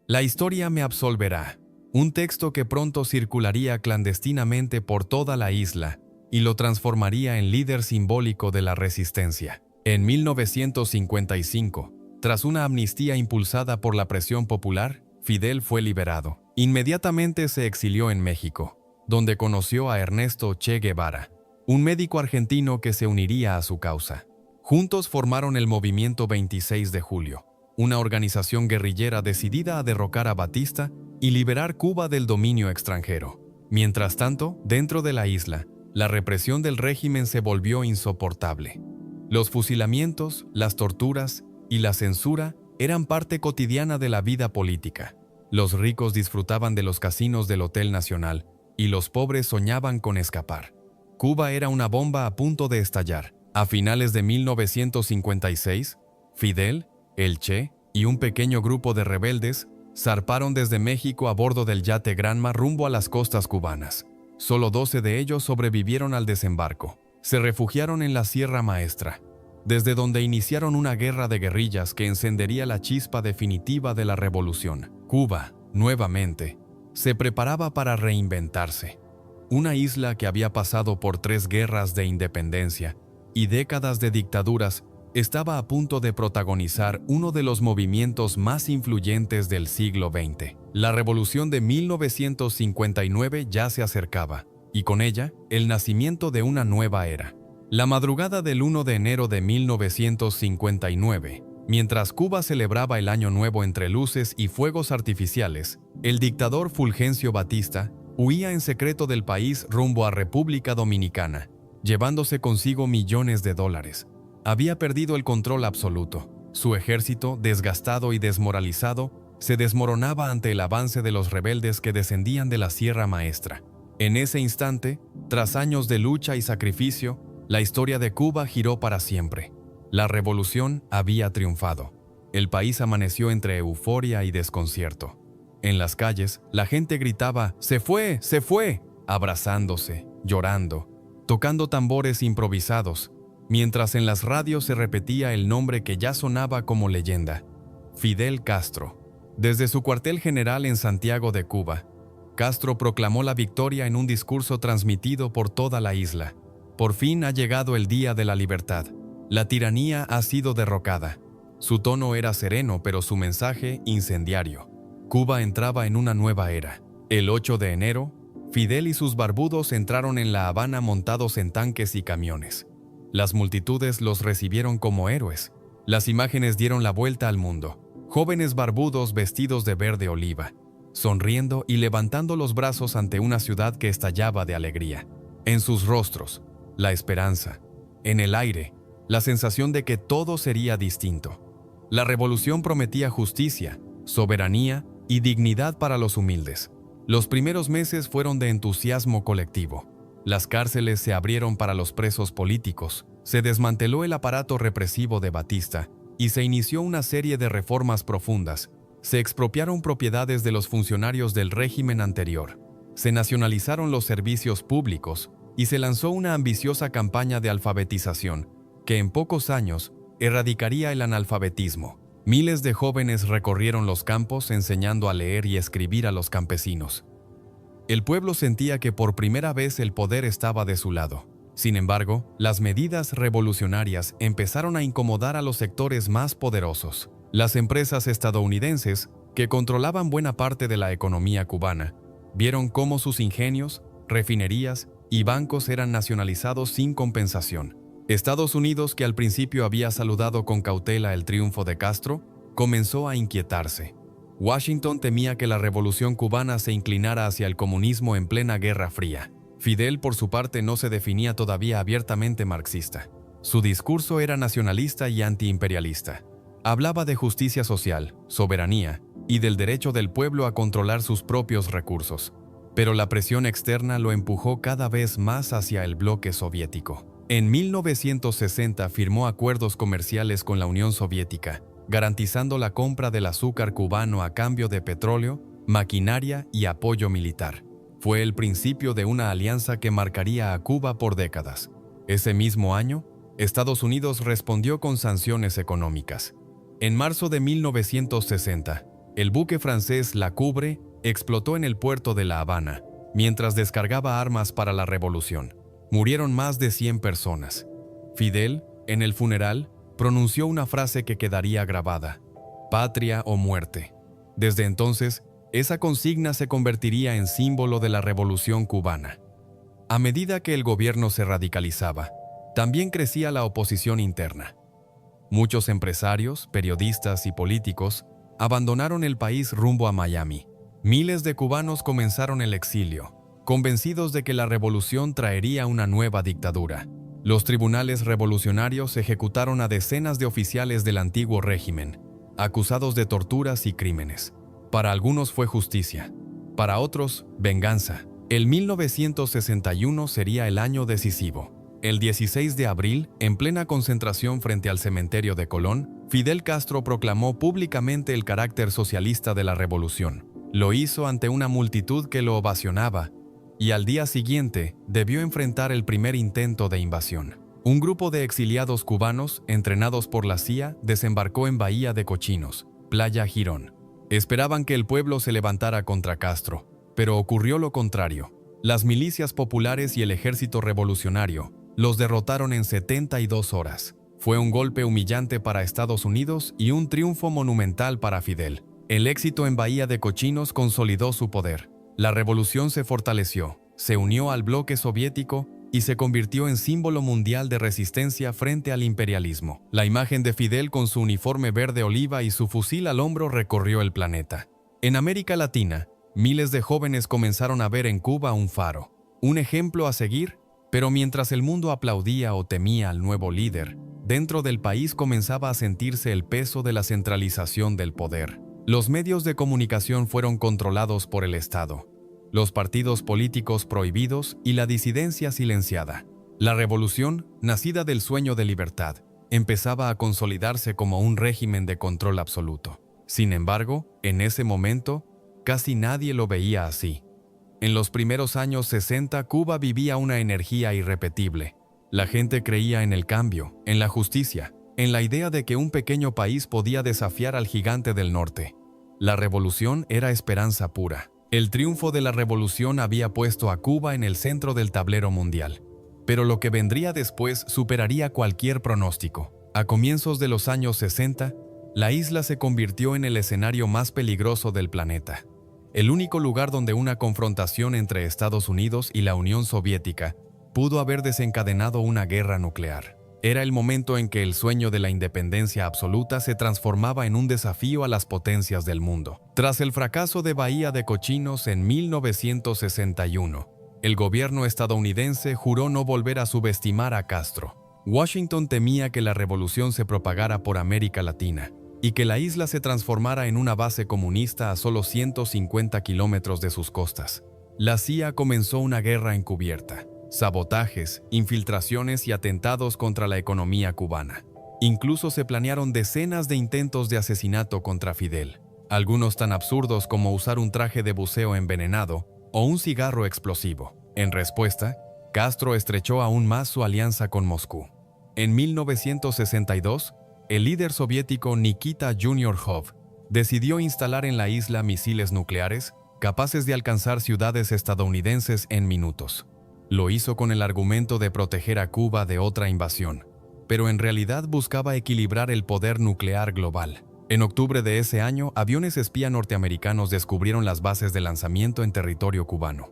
"La historia me absolverá", un texto que pronto circularía clandestinamente por toda la isla y lo transformaría en líder simbólico de la resistencia. En 1955, tras una amnistía impulsada por la presión popular, Fidel fue liberado. Inmediatamente se exilió en México, donde conoció a Ernesto Che Guevara, un médico argentino que se uniría a su causa. Juntos formaron el Movimiento 26 de Julio, una organización guerrillera decidida a derrocar a Batista y liberar Cuba del dominio extranjero. Mientras tanto, dentro de la isla, la represión del régimen se volvió insoportable. Los fusilamientos, las torturas y la censura eran parte cotidiana de la vida política. Los ricos disfrutaban de los casinos del Hotel Nacional y los pobres soñaban con escapar. Cuba era una bomba a punto de estallar. A finales de 1956, Fidel, el Che y un pequeño grupo de rebeldes zarparon desde México a bordo del yate Granma rumbo a las costas cubanas. Solo 12 de ellos sobrevivieron al desembarco. Se refugiaron en la Sierra Maestra, desde donde iniciaron una guerra de guerrillas que encendería la chispa definitiva de la revolución. Cuba, nuevamente, se preparaba para reinventarse. Una isla que había pasado por 3 guerras de independencia y décadas de dictaduras estaba a punto de protagonizar uno de los movimientos más influyentes del siglo XX. La revolución de 1959 ya se acercaba, y con ella, el nacimiento de una nueva era. La madrugada del 1 de enero de 1959, mientras Cuba celebraba el Año Nuevo entre luces y fuegos artificiales, el dictador Fulgencio Batista huía en secreto del país rumbo a República Dominicana, llevándose consigo millones de dólares. Había perdido el control absoluto. Su ejército, desgastado y desmoralizado, se desmoronaba ante el avance de los rebeldes que descendían de la Sierra Maestra. En ese instante, tras años de lucha y sacrificio, la historia de Cuba giró para siempre. La revolución había triunfado. El país amaneció entre euforia y desconcierto. En las calles, la gente gritaba "¡Se fue! ¡Se fue!", abrazándose, llorando, tocando tambores improvisados, mientras en las radios se repetía el nombre que ya sonaba como leyenda: Fidel Castro. Desde su cuartel general en Santiago de Cuba, Castro proclamó la victoria en un discurso transmitido por toda la isla. Por fin ha llegado el día de la libertad. La tiranía ha sido derrocada. Su tono era sereno, pero su mensaje incendiario. Cuba entraba en una nueva era. El 8 de enero, Fidel y sus barbudos entraron en La Habana montados en tanques y camiones. Las multitudes los recibieron como héroes. Las imágenes dieron la vuelta al mundo. Jóvenes barbudos vestidos de verde oliva, sonriendo y levantando los brazos ante una ciudad que estallaba de alegría. En sus rostros, la esperanza. En el aire, la sensación de que todo sería distinto. La revolución prometía justicia, soberanía y dignidad para los humildes. Los primeros meses fueron de entusiasmo colectivo. Las cárceles se abrieron para los presos políticos, se desmanteló el aparato represivo de Batista y se inició una serie de reformas profundas. Se expropiaron propiedades de los funcionarios del régimen anterior, se nacionalizaron los servicios públicos y se lanzó una ambiciosa campaña de alfabetización que en pocos años erradicaría el analfabetismo. Miles de jóvenes recorrieron los campos enseñando a leer y escribir a los campesinos. El pueblo sentía que por primera vez el poder estaba de su lado. Sin embargo, las medidas revolucionarias empezaron a incomodar a los sectores más poderosos. Las empresas estadounidenses, que controlaban buena parte de la economía cubana, vieron cómo sus ingenios, refinerías y bancos eran nacionalizados sin compensación. Estados Unidos, que al principio había saludado con cautela el triunfo de Castro, comenzó a inquietarse. Washington temía que la revolución cubana se inclinara hacia el comunismo en plena Guerra Fría. Fidel, por su parte, no se definía todavía abiertamente marxista. Su discurso era nacionalista y antiimperialista. Hablaba de justicia social, soberanía y del derecho del pueblo a controlar sus propios recursos. Pero la presión externa lo empujó cada vez más hacia el bloque soviético. En 1960 firmó acuerdos comerciales con la Unión Soviética, garantizando la compra del azúcar cubano a cambio de petróleo, maquinaria y apoyo militar. Fue el principio de una alianza que marcaría a Cuba por décadas. Ese mismo año, Estados Unidos respondió con sanciones económicas. En marzo de 1960, el buque francés La Coubre explotó en el puerto de La Habana, mientras descargaba armas para la revolución. Murieron más de 100 personas. Fidel, en el funeral, pronunció una frase que quedaría grabada: «Patria o muerte». Desde entonces, esa consigna se convertiría en símbolo de la revolución cubana. A medida que el gobierno se radicalizaba, también crecía la oposición interna. Muchos empresarios, periodistas y políticos abandonaron el país rumbo a Miami. Miles de cubanos comenzaron el exilio, convencidos de que la revolución traería una nueva dictadura. Los tribunales revolucionarios ejecutaron a decenas de oficiales del antiguo régimen, acusados de torturas y crímenes. Para algunos fue justicia, para otros, venganza. El 1961 sería el año decisivo. El 16 de abril, en plena concentración frente al cementerio de Colón, Fidel Castro proclamó públicamente el carácter socialista de la revolución. Lo hizo ante una multitud que lo ovacionaba, y al día siguiente debió enfrentar el primer intento de invasión. Un grupo de exiliados cubanos, entrenados por la CIA, desembarcó en Bahía de Cochinos, Playa Girón. Esperaban que el pueblo se levantara contra Castro, pero ocurrió lo contrario. Las milicias populares y el ejército revolucionario los derrotaron en 72 horas. Fue un golpe humillante para Estados Unidos y un triunfo monumental para Fidel. El éxito en Bahía de Cochinos consolidó su poder. La revolución se fortaleció, se unió al bloque soviético y se convirtió en símbolo mundial de resistencia frente al imperialismo. La imagen de Fidel con su uniforme verde oliva y su fusil al hombro recorrió el planeta. En América Latina, miles de jóvenes comenzaron a ver en Cuba un faro, un ejemplo a seguir. Pero mientras el mundo aplaudía o temía al nuevo líder, dentro del país comenzaba a sentirse el peso de la centralización del poder. Los medios de comunicación fueron controlados por el Estado, los partidos políticos prohibidos y la disidencia silenciada. La revolución, nacida del sueño de libertad, empezaba a consolidarse como un régimen de control absoluto. Sin embargo, en ese momento, casi nadie lo veía así. En los primeros años 60, Cuba vivía una energía irrepetible. La gente creía en el cambio, en la justicia, en la idea de que un pequeño país podía desafiar al gigante del norte. La revolución era esperanza pura. El triunfo de la revolución había puesto a Cuba en el centro del tablero mundial. Pero lo que vendría después superaría cualquier pronóstico. A comienzos de los años 60, la isla se convirtió en el escenario más peligroso del planeta. El único lugar donde una confrontación entre Estados Unidos y la Unión Soviética pudo haber desencadenado una guerra nuclear. Era el momento en que el sueño de la independencia absoluta se transformaba en un desafío a las potencias del mundo. Tras el fracaso de Bahía de Cochinos en 1961, el gobierno estadounidense juró no volver a subestimar a Castro. Washington temía que la revolución se propagara por América Latina y que la isla se transformara en una base comunista a solo 150 kilómetros de sus costas. La CIA comenzó una guerra encubierta. Sabotajes, infiltraciones y atentados contra la economía cubana. Incluso se planearon decenas de intentos de asesinato contra Fidel, algunos tan absurdos como usar un traje de buceo envenenado o un cigarro explosivo. En respuesta, Castro estrechó aún más su alianza con Moscú. En 1962, el líder soviético Nikita Juniorhov decidió instalar en la isla misiles nucleares capaces de alcanzar ciudades estadounidenses en minutos. Lo hizo con el argumento de proteger a Cuba de otra invasión, pero en realidad buscaba equilibrar el poder nuclear global. En octubre de ese año, aviones espía norteamericanos descubrieron las bases de lanzamiento en territorio cubano.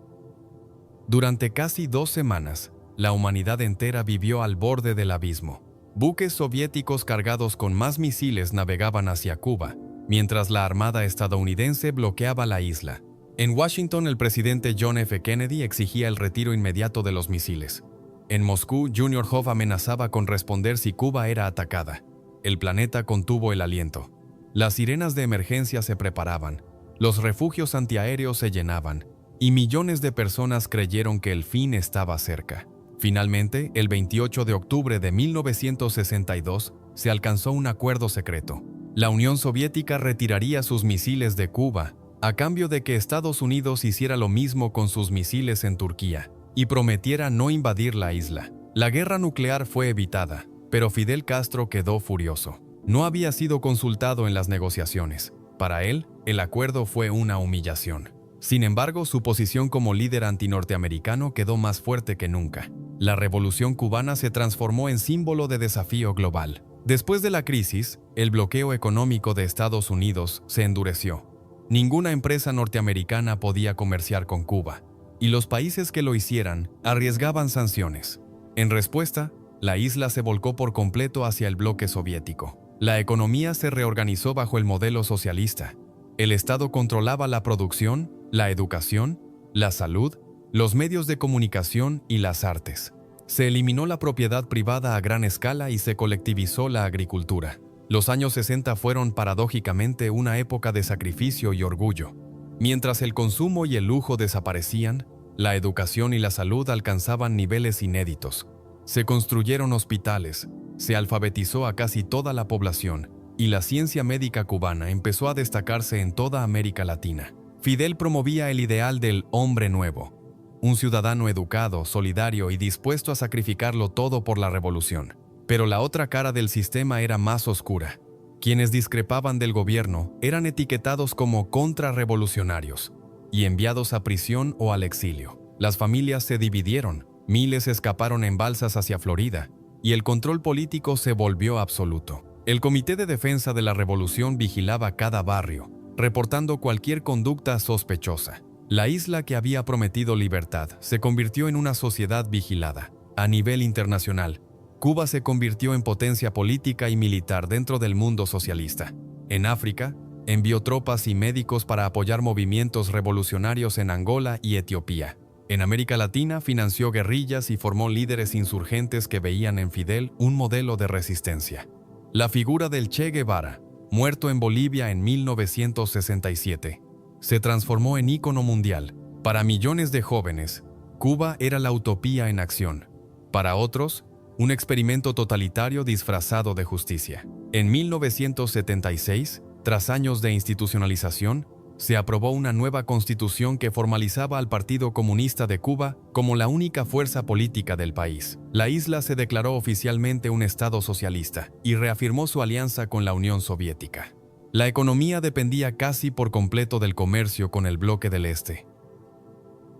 Durante casi 2 semanas, la humanidad entera vivió al borde del abismo. Buques soviéticos cargados con más misiles navegaban hacia Cuba, mientras la armada estadounidense bloqueaba la isla. En Washington, el presidente John F. Kennedy exigía el retiro inmediato de los misiles. En Moscú, Juniorhov amenazaba con responder si Cuba era atacada. El planeta contuvo el aliento. Las sirenas de emergencia se preparaban, los refugios antiaéreos se llenaban, y millones de personas creyeron que el fin estaba cerca. Finalmente, el 28 de octubre de 1962, se alcanzó un acuerdo secreto. La Unión Soviética retiraría sus misiles de Cuba, a cambio de que Estados Unidos hiciera lo mismo con sus misiles en Turquía, y prometiera no invadir la isla. La guerra nuclear fue evitada, pero Fidel Castro quedó furioso. No había sido consultado en las negociaciones. Para él, el acuerdo fue una humillación. Sin embargo, su posición como líder antinorteamericano quedó más fuerte que nunca. La revolución cubana se transformó en símbolo de desafío global. Después de la crisis, el bloqueo económico de Estados Unidos se endureció. Ninguna empresa norteamericana podía comerciar con Cuba, y los países que lo hicieran arriesgaban sanciones. En respuesta, la isla se volcó por completo hacia el bloque soviético. La economía se reorganizó bajo el modelo socialista. El Estado controlaba la producción, la educación, la salud, los medios de comunicación y las artes. Se eliminó la propiedad privada a gran escala y se colectivizó la agricultura. Los años 60 fueron paradójicamente una época de sacrificio y orgullo. Mientras el consumo y el lujo desaparecían, la educación y la salud alcanzaban niveles inéditos. Se construyeron hospitales, se alfabetizó a casi toda la población, y la ciencia médica cubana empezó a destacarse en toda América Latina. Fidel promovía el ideal del hombre nuevo, un ciudadano educado, solidario y dispuesto a sacrificarlo todo por la revolución. Pero la otra cara del sistema era más oscura. Quienes discrepaban del gobierno eran etiquetados como contrarrevolucionarios y enviados a prisión o al exilio. Las familias se dividieron, miles escaparon en balsas hacia Florida, y el control político se volvió absoluto. El Comité de Defensa de la Revolución vigilaba cada barrio, reportando cualquier conducta sospechosa. La isla que había prometido libertad se convirtió en una sociedad vigilada. A nivel internacional, Cuba se convirtió en potencia política y militar dentro del mundo socialista. En África, envió tropas y médicos para apoyar movimientos revolucionarios en Angola y Etiopía. En América Latina, financió guerrillas y formó líderes insurgentes que veían en Fidel un modelo de resistencia. La figura del Che Guevara, muerto en Bolivia en 1967, se transformó en ícono mundial. Para millones de jóvenes, Cuba era la utopía en acción. Para otros, un experimento totalitario disfrazado de justicia. En 1976, tras años de institucionalización, se aprobó una nueva constitución que formalizaba al Partido Comunista de Cuba como la única fuerza política del país. La isla se declaró oficialmente un Estado socialista y reafirmó su alianza con la Unión Soviética. La economía dependía casi por completo del comercio con el bloque del Este.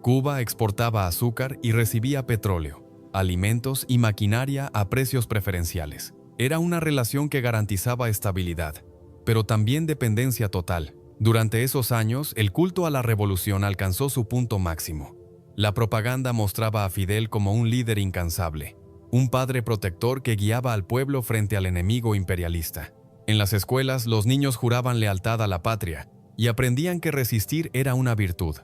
Cuba exportaba azúcar y recibía petróleo, alimentos y maquinaria a precios preferenciales. Era una relación que garantizaba estabilidad, pero también dependencia total. Durante esos años, el culto a la revolución alcanzó su punto máximo. La propaganda mostraba a Fidel como un líder incansable, un padre protector que guiaba al pueblo frente al enemigo imperialista. En las escuelas, los niños juraban lealtad a la patria y aprendían que resistir era una virtud.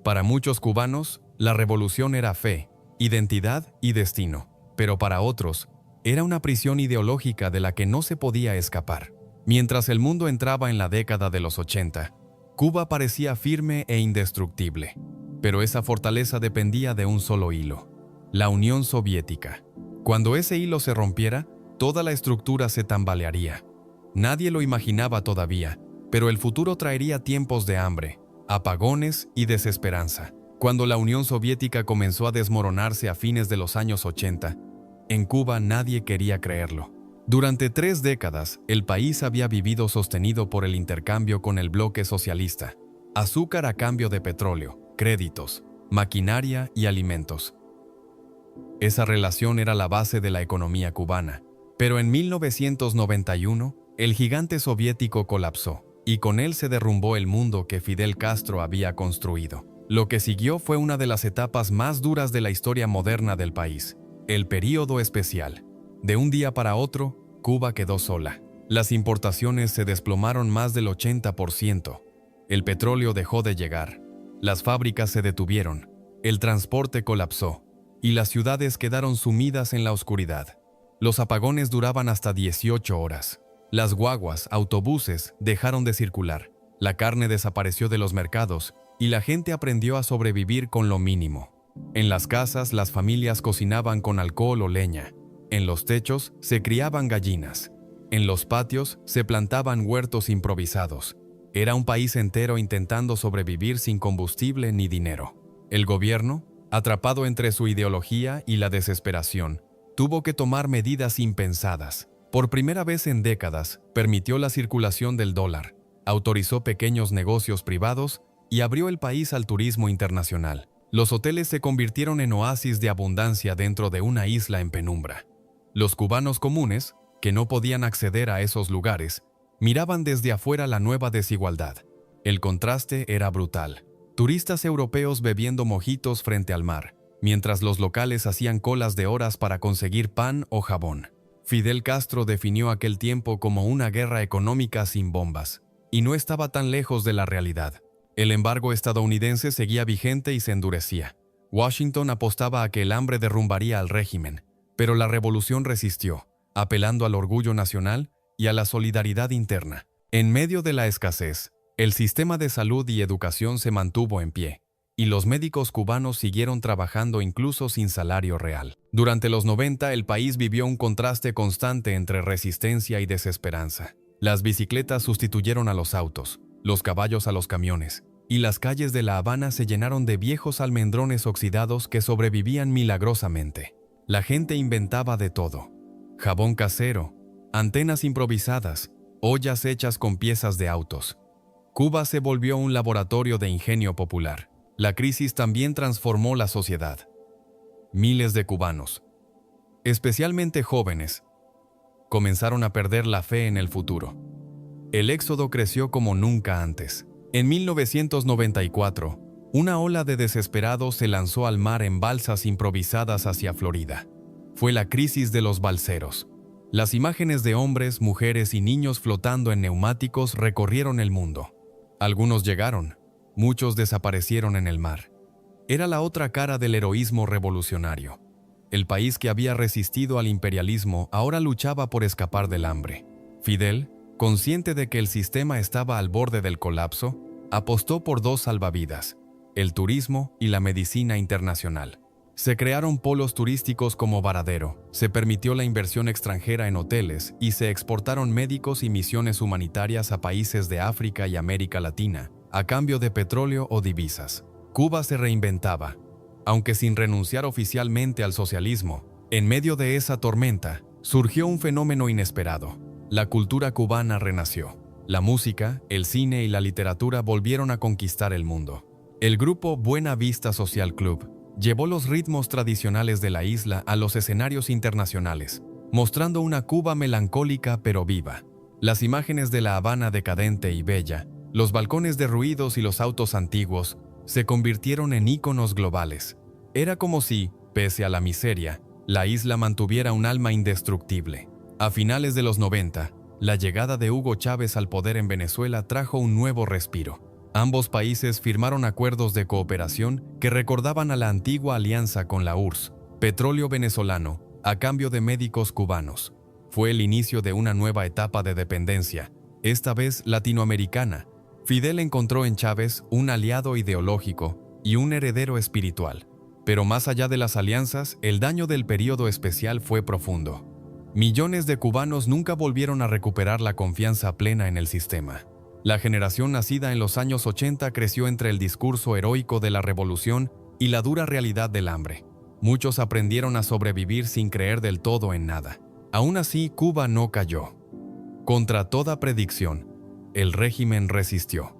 Para muchos cubanos, la revolución era fe, identidad y destino, pero para otros, era una prisión ideológica de la que no se podía escapar. Mientras el mundo entraba en la década de los 80, Cuba parecía firme e indestructible, pero esa fortaleza dependía de un solo hilo: la Unión Soviética. Cuando ese hilo se rompiera, toda la estructura se tambalearía. Nadie lo imaginaba todavía, pero el futuro traería tiempos de hambre, apagones y desesperanza. Cuando la Unión Soviética comenzó a desmoronarse a fines de los años 80, en Cuba nadie quería creerlo. Durante 3 décadas, el país había vivido sostenido por el intercambio con el bloque socialista: azúcar a cambio de petróleo, créditos, maquinaria y alimentos. Esa relación era la base de la economía cubana. Pero en 1991, el gigante soviético colapsó, y con él se derrumbó el mundo que Fidel Castro había construido. Lo que siguió fue una de las etapas más duras de la historia moderna del país: el período especial. De un día para otro, Cuba quedó sola. Las importaciones se desplomaron más del 80%. El petróleo dejó de llegar. Las fábricas se detuvieron. El transporte colapsó. Y las ciudades quedaron sumidas en la oscuridad. Los apagones duraban hasta 18 horas. Las guaguas, autobuses, dejaron de circular. La carne desapareció de los mercados y la gente aprendió a sobrevivir con lo mínimo. En las casas, las familias cocinaban con alcohol o leña. En los techos se criaban gallinas. En los patios se plantaban huertos improvisados. Era un país entero intentando sobrevivir sin combustible ni dinero. El gobierno, atrapado entre su ideología y la desesperación, tuvo que tomar medidas impensadas. Por primera vez en décadas, permitió la circulación del dólar, autorizó pequeños negocios privados y abrió el país al turismo internacional. Los hoteles se convirtieron en oasis de abundancia dentro de una isla en penumbra. Los cubanos comunes, que no podían acceder a esos lugares, miraban desde afuera la nueva desigualdad. El contraste era brutal. Turistas europeos bebiendo mojitos frente al mar, mientras los locales hacían colas de horas para conseguir pan o jabón. Fidel Castro definió aquel tiempo como una guerra económica sin bombas, y no estaba tan lejos de la realidad. El embargo estadounidense seguía vigente y se endurecía. Washington apostaba a que el hambre derrumbaría al régimen, pero la revolución resistió, apelando al orgullo nacional y a la solidaridad interna. En medio de la escasez, el sistema de salud y educación se mantuvo en pie, y los médicos cubanos siguieron trabajando incluso sin salario real. Durante los 90, el país vivió un contraste constante entre resistencia y desesperanza. Las bicicletas sustituyeron a los autos, los caballos a los camiones, y las calles de La Habana se llenaron de viejos almendrones oxidados que sobrevivían milagrosamente. La gente inventaba de todo: jabón casero, antenas improvisadas, ollas hechas con piezas de autos. Cuba se volvió un laboratorio de ingenio popular. La crisis también transformó la sociedad. Miles de cubanos, especialmente jóvenes, comenzaron a perder la fe en el futuro. El éxodo creció como nunca antes. En 1994, una ola de desesperados se lanzó al mar en balsas improvisadas hacia Florida. Fue la crisis de los balseros. Las imágenes de hombres, mujeres y niños flotando en neumáticos recorrieron el mundo. Algunos llegaron, muchos desaparecieron en el mar. Era la otra cara del heroísmo revolucionario. El país que había resistido al imperialismo ahora luchaba por escapar del hambre. Fidel, consciente de que el sistema estaba al borde del colapso, apostó por 2 salvavidas: el turismo y la medicina internacional. Se crearon polos turísticos como Varadero, se permitió la inversión extranjera en hoteles y se exportaron médicos y misiones humanitarias a países de África y América Latina, a cambio de petróleo o divisas. Cuba se reinventaba, aunque sin renunciar oficialmente al socialismo. En medio de esa tormenta, surgió un fenómeno inesperado. La cultura cubana renació. La música, el cine y la literatura volvieron a conquistar el mundo. El grupo Buena Vista Social Club llevó los ritmos tradicionales de la isla a los escenarios internacionales, mostrando una Cuba melancólica pero viva. Las imágenes de La Habana decadente y bella, los balcones derruidos y los autos antiguos, se convirtieron en íconos globales. Era como si, pese a la miseria, la isla mantuviera un alma indestructible. A finales de los 90, la llegada de Hugo Chávez al poder en Venezuela trajo un nuevo respiro. Ambos países firmaron acuerdos de cooperación que recordaban a la antigua alianza con la URSS, petróleo venezolano, a cambio de médicos cubanos. Fue el inicio de una nueva etapa de dependencia, esta vez latinoamericana. Fidel encontró en Chávez un aliado ideológico y un heredero espiritual. Pero más allá de las alianzas, el daño del período especial fue profundo. Millones de cubanos nunca volvieron a recuperar la confianza plena en el sistema. La generación nacida en los años 80 creció entre el discurso heroico de la revolución y la dura realidad del hambre. Muchos aprendieron a sobrevivir sin creer del todo en nada. Aún así, Cuba no cayó. Contra toda predicción, el régimen resistió.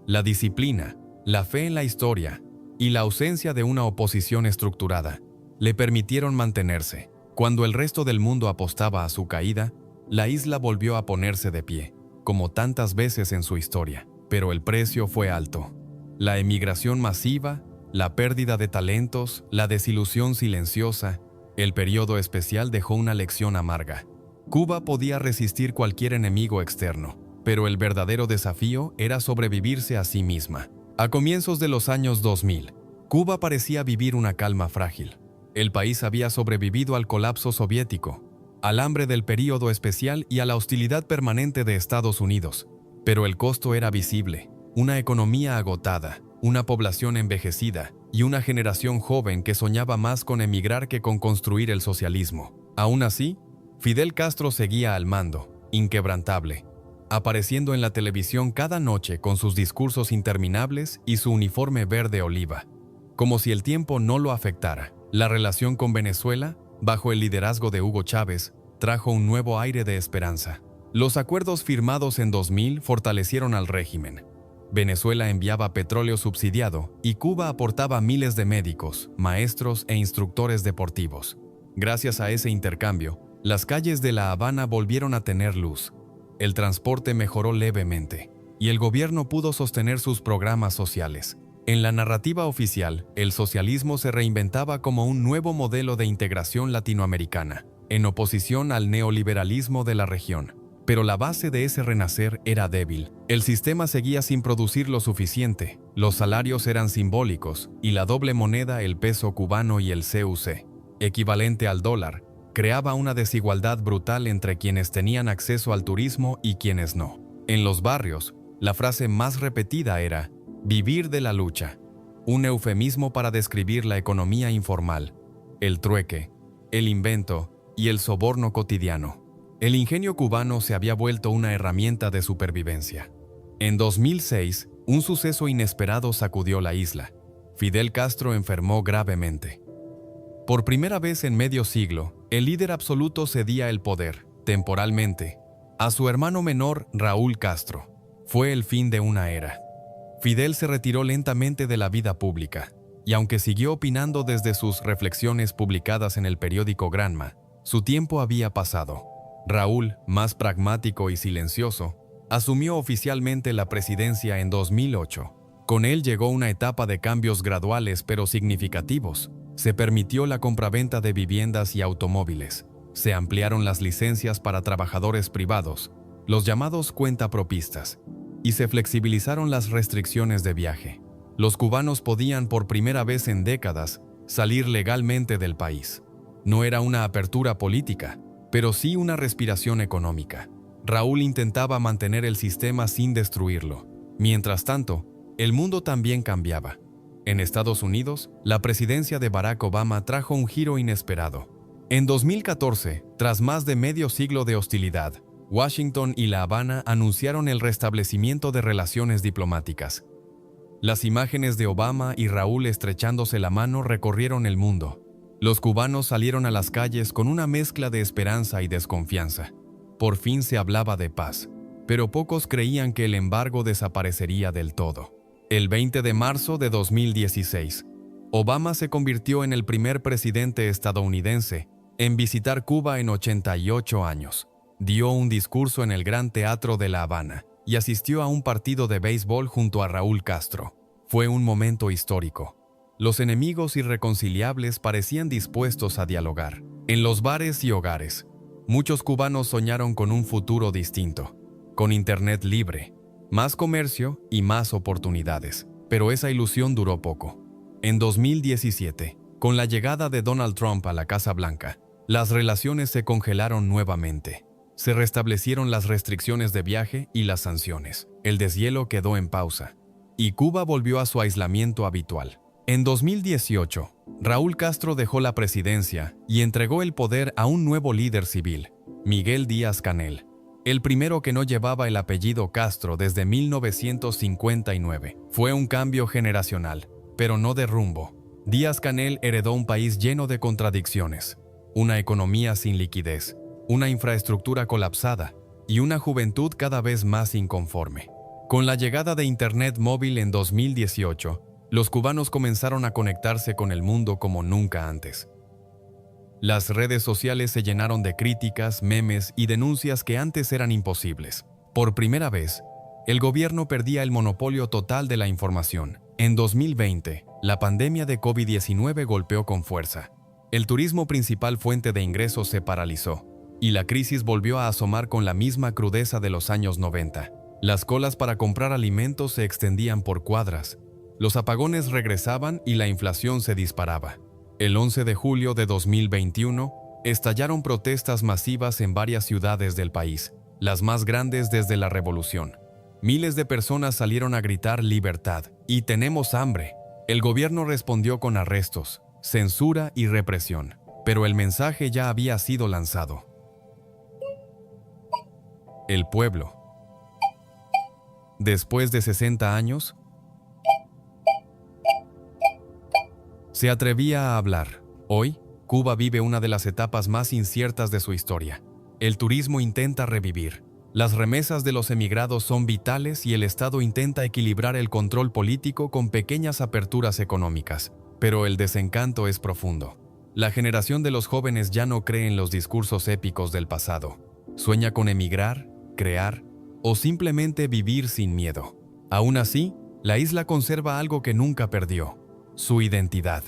La disciplina, la fe en la historia y la ausencia de una oposición estructurada le permitieron mantenerse. Cuando el resto del mundo apostaba a su caída, la isla volvió a ponerse de pie, como tantas veces en su historia, pero el precio fue alto. La emigración masiva, la pérdida de talentos, la desilusión silenciosa, el periodo especial dejó una lección amarga. Cuba podía resistir cualquier enemigo externo, pero el verdadero desafío era sobrevivirse a sí misma. A comienzos de los años 2000, Cuba parecía vivir una calma frágil. El país había sobrevivido al colapso soviético, al hambre del período especial y a la hostilidad permanente de Estados Unidos. Pero el costo era visible: una economía agotada, una población envejecida y una generación joven que soñaba más con emigrar que con construir el socialismo. Aún así, Fidel Castro seguía al mando, inquebrantable, apareciendo en la televisión cada noche con sus discursos interminables y su uniforme verde oliva. Como si el tiempo no lo afectara, la relación con Venezuela, bajo el liderazgo de Hugo Chávez, trajo un nuevo aire de esperanza. Los acuerdos firmados en 2000 fortalecieron al régimen. Venezuela enviaba petróleo subsidiado y Cuba aportaba miles de médicos, maestros e instructores deportivos. Gracias a ese intercambio, las calles de La Habana volvieron a tener luz. El transporte mejoró levemente y el gobierno pudo sostener sus programas sociales. En la narrativa oficial, el socialismo se reinventaba como un nuevo modelo de integración latinoamericana, en oposición al neoliberalismo de la región. Pero la base de ese renacer era débil. El sistema seguía sin producir lo suficiente, los salarios eran simbólicos y la doble moneda, el peso cubano y el CUC, equivalente al dólar, creaba una desigualdad brutal entre quienes tenían acceso al turismo y quienes no. En los barrios, la frase más repetida era «vivir de la lucha», un eufemismo para describir la economía informal, el trueque, el invento y el soborno cotidiano. El ingenio cubano se había vuelto una herramienta de supervivencia. En 2006, un suceso inesperado sacudió la isla. Fidel Castro enfermó gravemente. Por primera vez en medio siglo, el líder absoluto cedía el poder, temporalmente, a su hermano menor Raúl Castro. Fue el fin de una era. Fidel se retiró lentamente de la vida pública, y aunque siguió opinando desde sus reflexiones publicadas en el periódico Granma, su tiempo había pasado. Raúl, más pragmático y silencioso, asumió oficialmente la presidencia en 2008. Con él llegó una etapa de cambios graduales pero significativos. Se permitió la compraventa de viviendas y automóviles. Se ampliaron las licencias para trabajadores privados, los llamados cuentapropistas, y se flexibilizaron las restricciones de viaje. Los cubanos podían, por primera vez en décadas, salir legalmente del país. No era una apertura política, pero sí una respiración económica. Raúl intentaba mantener el sistema sin destruirlo. Mientras tanto, el mundo también cambiaba. En Estados Unidos, la presidencia de Barack Obama trajo un giro inesperado. En 2014, tras más de medio siglo de hostilidad, Washington y La Habana anunciaron el restablecimiento de relaciones diplomáticas. Las imágenes de Obama y Raúl estrechándose la mano recorrieron el mundo. Los cubanos salieron a las calles con una mezcla de esperanza y desconfianza. Por fin se hablaba de paz, pero pocos creían que el embargo desaparecería del todo. El 20 de marzo de 2016, Obama se convirtió en el primer presidente estadounidense en visitar Cuba en 88 años. Dio un discurso en el Gran Teatro de La Habana y asistió a un partido de béisbol junto a Raúl Castro. Fue un momento histórico. Los enemigos irreconciliables parecían dispuestos a dialogar. En los bares y hogares, muchos cubanos soñaron con un futuro distinto, con internet libre, más comercio y más oportunidades. Pero esa ilusión duró poco. En 2017, con la llegada de Donald Trump a la Casa Blanca, las relaciones se congelaron nuevamente. Se restablecieron las restricciones de viaje y las sanciones. El deshielo quedó en pausa, y Cuba volvió a su aislamiento habitual. En 2018, Raúl Castro dejó la presidencia y entregó el poder a un nuevo líder civil, Miguel Díaz-Canel, el primero que no llevaba el apellido Castro desde 1959. Fue un cambio generacional, pero no de rumbo. Díaz-Canel heredó un país lleno de contradicciones, una economía sin liquidez, una infraestructura colapsada y una juventud cada vez más inconforme. Con la llegada de Internet móvil en 2018, los cubanos comenzaron a conectarse con el mundo como nunca antes. Las redes sociales se llenaron de críticas, memes y denuncias que antes eran imposibles. Por primera vez, el gobierno perdía el monopolio total de la información. En 2020, la pandemia de COVID-19 golpeó con fuerza. El turismo, principal fuente de ingresos, se paralizó, y la crisis volvió a asomar con la misma crudeza de los años 90. Las colas para comprar alimentos se extendían por cuadras. Los apagones regresaban y la inflación se disparaba. El 11 de julio de 2021, estallaron protestas masivas en varias ciudades del país, las más grandes desde la Revolución. Miles de personas salieron a gritar libertad y tenemos hambre. El gobierno respondió con arrestos, censura y represión, pero el mensaje ya había sido lanzado. El pueblo. Después de 60 años, se atrevía a hablar. Hoy, Cuba vive una de las etapas más inciertas de su historia. El turismo intenta revivir. Las remesas de los emigrados son vitales y el Estado intenta equilibrar el control político con pequeñas aperturas económicas. Pero el desencanto es profundo. La generación de los jóvenes ya no cree en los discursos épicos del pasado. Sueña con emigrar, crear o simplemente vivir sin miedo. Aún así, la isla conserva algo que nunca perdió: su identidad.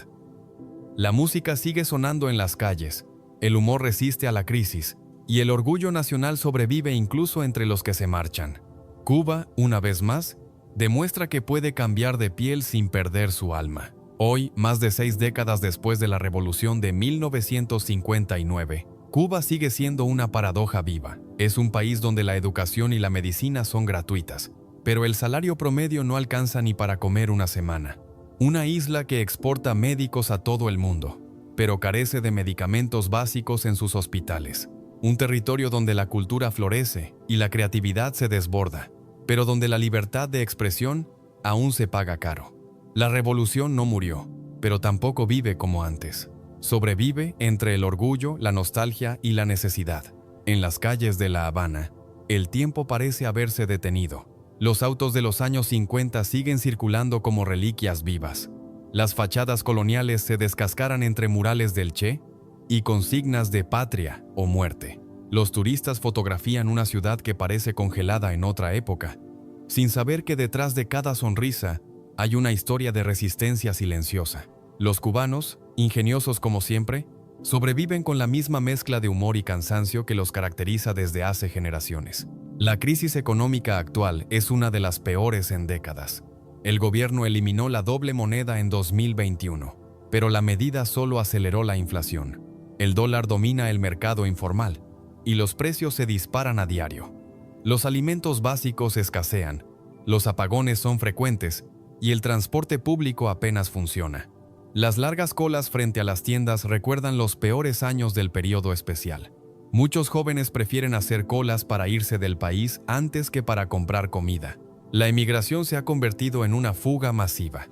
La música sigue sonando en las calles, el humor resiste a la crisis, y el orgullo nacional sobrevive incluso entre los que se marchan. Cuba, una vez más, demuestra que puede cambiar de piel sin perder su alma. Hoy, más de 6 décadas después de la Revolución de 1959, Cuba sigue siendo una paradoja viva. Es un país donde la educación y la medicina son gratuitas, pero el salario promedio no alcanza ni para comer una semana. Una isla que exporta médicos a todo el mundo, pero carece de medicamentos básicos en sus hospitales. Un territorio donde la cultura florece y la creatividad se desborda, pero donde la libertad de expresión aún se paga caro. La revolución no murió, pero tampoco vive como antes. Sobrevive entre el orgullo, la nostalgia y la necesidad. En las calles de La Habana, el tiempo parece haberse detenido. Los autos de los años 50 siguen circulando como reliquias vivas. Las fachadas coloniales se descascaran entre murales del Che y consignas de patria o muerte. Los turistas fotografían una ciudad que parece congelada en otra época, sin saber que detrás de cada sonrisa hay una historia de resistencia silenciosa. Los cubanos, ingeniosos como siempre, sobreviven con la misma mezcla de humor y cansancio que los caracteriza desde hace generaciones. La crisis económica actual es una de las peores en décadas. El gobierno eliminó la doble moneda en 2021, pero la medida solo aceleró la inflación. El dólar domina el mercado informal y los precios se disparan a diario. Los alimentos básicos escasean, los apagones son frecuentes y el transporte público apenas funciona. Las largas colas frente a las tiendas recuerdan los peores años del periodo especial. Muchos jóvenes prefieren hacer colas para irse del país antes que para comprar comida. La emigración se ha convertido en una fuga masiva.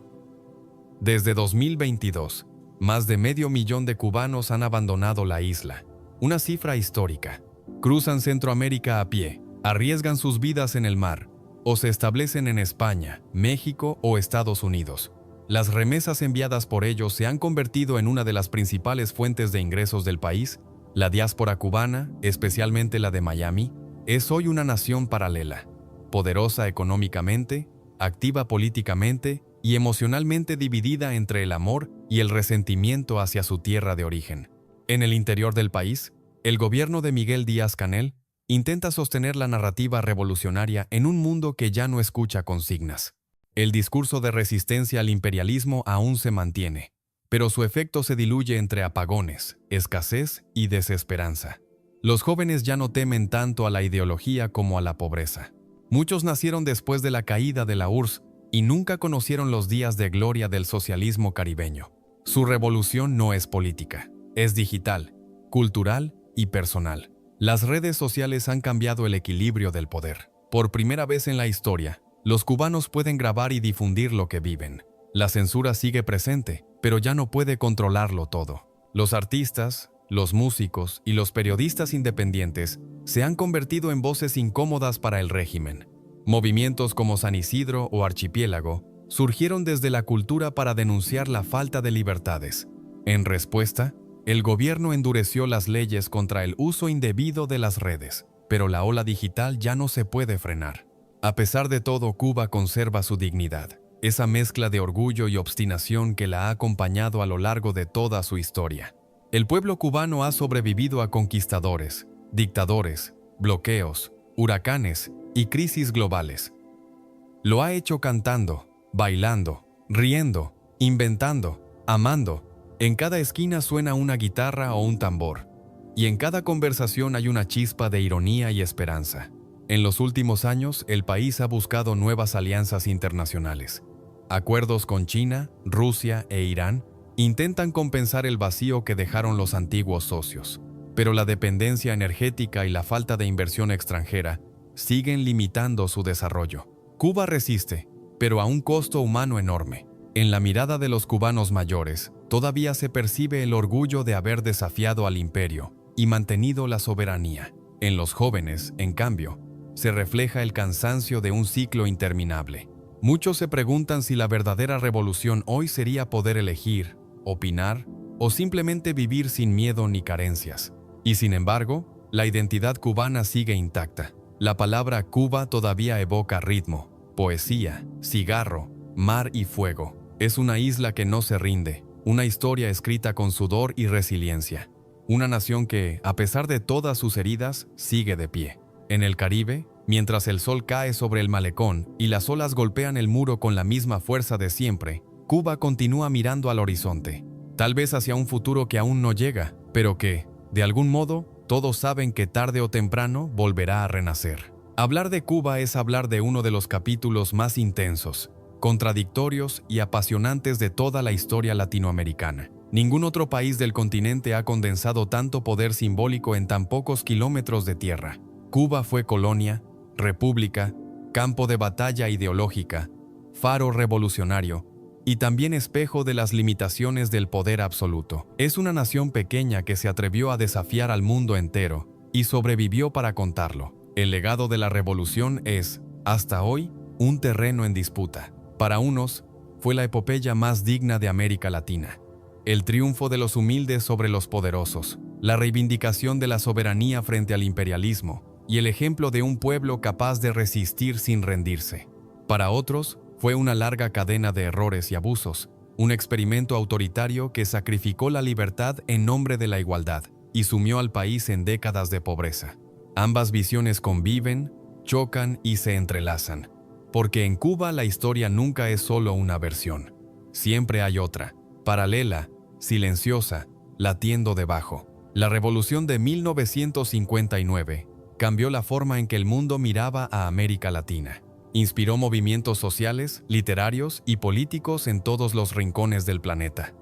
Desde 2022, más de 500,000 de cubanos han abandonado la isla, una cifra histórica. Cruzan Centroamérica a pie, arriesgan sus vidas en el mar, o se establecen en España, México o Estados Unidos. Las remesas enviadas por ellos se han convertido en una de las principales fuentes de ingresos del país. La diáspora cubana, especialmente la de Miami, es hoy una nación paralela, poderosa económicamente, activa políticamente y emocionalmente dividida entre el amor y el resentimiento hacia su tierra de origen. En el interior del país, el gobierno de Miguel Díaz-Canel intenta sostener la narrativa revolucionaria en un mundo que ya no escucha consignas. El discurso de resistencia al imperialismo aún se mantiene, pero su efecto se diluye entre apagones, escasez y desesperanza. Los jóvenes ya no temen tanto a la ideología como a la pobreza. Muchos nacieron después de la caída de la URSS y nunca conocieron los días de gloria del socialismo caribeño. Su revolución no es política, es digital, cultural y personal. Las redes sociales han cambiado el equilibrio del poder. Por primera vez en la historia, los cubanos pueden grabar y difundir lo que viven. La censura sigue presente, pero ya no puede controlarlo todo. Los artistas, los músicos y los periodistas independientes se han convertido en voces incómodas para el régimen. Movimientos como San Isidro o Archipiélago surgieron desde la cultura para denunciar la falta de libertades. En respuesta, el gobierno endureció las leyes contra el uso indebido de las redes, pero la ola digital ya no se puede frenar. A pesar de todo, Cuba conserva su dignidad, esa mezcla de orgullo y obstinación que la ha acompañado a lo largo de toda su historia. El pueblo cubano ha sobrevivido a conquistadores, dictadores, bloqueos, huracanes y crisis globales. Lo ha hecho cantando, bailando, riendo, inventando, amando. En cada esquina suena una guitarra o un tambor, y en cada conversación hay una chispa de ironía y esperanza. En los últimos años, el país ha buscado nuevas alianzas internacionales. Acuerdos con China, Rusia e Irán intentan compensar el vacío que dejaron los antiguos socios, pero la dependencia energética y la falta de inversión extranjera siguen limitando su desarrollo. Cuba resiste, pero a un costo humano enorme. En la mirada de los cubanos mayores, todavía se percibe el orgullo de haber desafiado al imperio y mantenido la soberanía. En los jóvenes, en cambio, se refleja el cansancio de un ciclo interminable. Muchos se preguntan si la verdadera revolución hoy sería poder elegir, opinar o simplemente vivir sin miedo ni carencias. Y sin embargo, la identidad cubana sigue intacta. La palabra Cuba todavía evoca ritmo, poesía, cigarro, mar y fuego. Es una isla que no se rinde, una historia escrita con sudor y resiliencia. Una nación que, a pesar de todas sus heridas, sigue de pie. En el Caribe, mientras el sol cae sobre el malecón y las olas golpean el muro con la misma fuerza de siempre, Cuba continúa mirando al horizonte, tal vez hacia un futuro que aún no llega, pero que, de algún modo, todos saben que tarde o temprano volverá a renacer. Hablar de Cuba es hablar de uno de los capítulos más intensos, contradictorios y apasionantes de toda la historia latinoamericana. Ningún otro país del continente ha condensado tanto poder simbólico en tan pocos kilómetros de tierra. Cuba fue colonia, república, campo de batalla ideológica, faro revolucionario y también espejo de las limitaciones del poder absoluto. Es una nación pequeña que se atrevió a desafiar al mundo entero y sobrevivió para contarlo. El legado de la revolución es, hasta hoy, un terreno en disputa. Para unos, fue la epopeya más digna de América Latina. El triunfo de los humildes sobre los poderosos, la reivindicación de la soberanía frente al imperialismo y el ejemplo de un pueblo capaz de resistir sin rendirse. Para otros, fue una larga cadena de errores y abusos, un experimento autoritario que sacrificó la libertad en nombre de la igualdad y sumió al país en décadas de pobreza. Ambas visiones conviven, chocan y se entrelazan. Porque en Cuba la historia nunca es solo una versión. Siempre hay otra, paralela, silenciosa, latiendo debajo. La revolución de 1959 cambió la forma en que el mundo miraba a América Latina. Inspiró movimientos sociales, literarios y políticos en todos los rincones del planeta.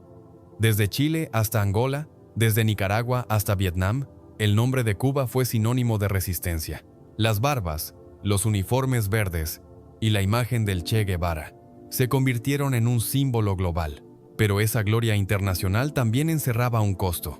Desde Chile hasta Angola, desde Nicaragua hasta Vietnam, el nombre de Cuba fue sinónimo de resistencia. Las barbas, los uniformes verdes y la imagen del Che Guevara se convirtieron en un símbolo global. Pero esa gloria internacional también encerraba un costo.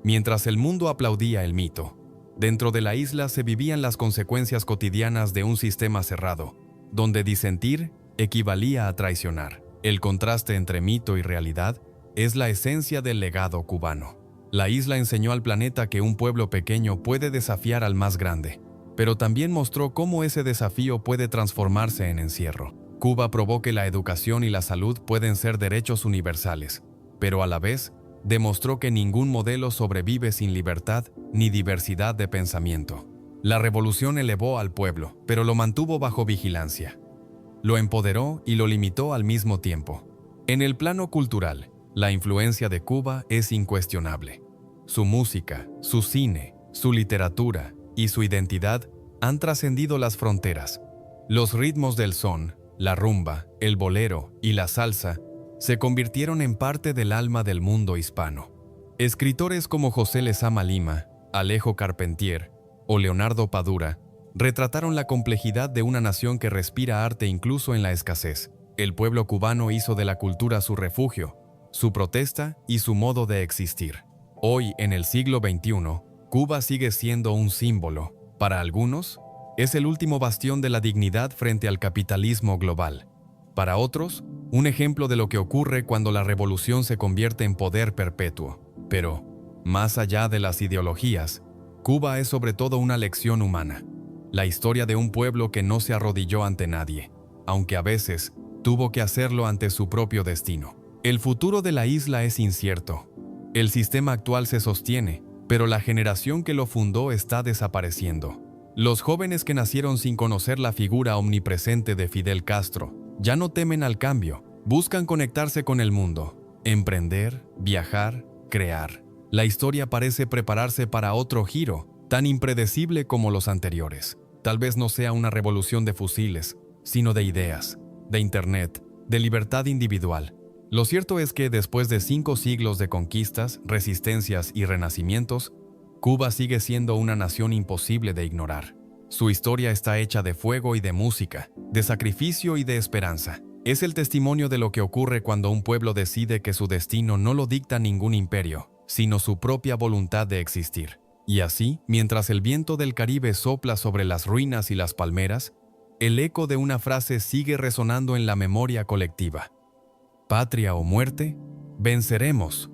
Mientras el mundo aplaudía el mito, dentro de la isla se vivían las consecuencias cotidianas de un sistema cerrado, donde disentir equivalía a traicionar. El contraste entre mito y realidad es la esencia del legado cubano. La isla enseñó al planeta que un pueblo pequeño puede desafiar al más grande, pero también mostró cómo ese desafío puede transformarse en encierro. Cuba probó que la educación y la salud pueden ser derechos universales, pero a la vez demostró que ningún modelo sobrevive sin libertad ni diversidad de pensamiento. La revolución elevó al pueblo, pero lo mantuvo bajo vigilancia. Lo empoderó y lo limitó al mismo tiempo. En el plano cultural, la influencia de Cuba es incuestionable. Su música, su cine, su literatura y su identidad han trascendido las fronteras. Los ritmos del son, la rumba, el bolero y la salsa se convirtieron en parte del alma del mundo hispano. Escritores como José Lezama Lima, Alejo Carpentier o Leonardo Padura retrataron la complejidad de una nación que respira arte incluso en la escasez. El pueblo cubano hizo de la cultura su refugio, su protesta y su modo de existir. Hoy, en el siglo XXI, Cuba sigue siendo un símbolo. Para algunos, es el último bastión de la dignidad frente al capitalismo global. Para otros, un ejemplo de lo que ocurre cuando la revolución se convierte en poder perpetuo. Pero, más allá de las ideologías, Cuba es sobre todo una lección humana. La historia de un pueblo que no se arrodilló ante nadie, aunque a veces tuvo que hacerlo ante su propio destino. El futuro de la isla es incierto. El sistema actual se sostiene, pero la generación que lo fundó está desapareciendo. Los jóvenes que nacieron sin conocer la figura omnipresente de Fidel Castro ya no temen al cambio, buscan conectarse con el mundo, emprender, viajar, crear. La historia parece prepararse para otro giro, tan impredecible como los anteriores. Tal vez no sea una revolución de fusiles, sino de ideas, de internet, de libertad individual. Lo cierto es que después de 5 siglos de conquistas, resistencias y renacimientos, Cuba sigue siendo una nación imposible de ignorar. Su historia está hecha de fuego y de música, de sacrificio y de esperanza. Es el testimonio de lo que ocurre cuando un pueblo decide que su destino no lo dicta ningún imperio, sino su propia voluntad de existir. Y así, mientras el viento del Caribe sopla sobre las ruinas y las palmeras, el eco de una frase sigue resonando en la memoria colectiva. Patria o muerte, venceremos.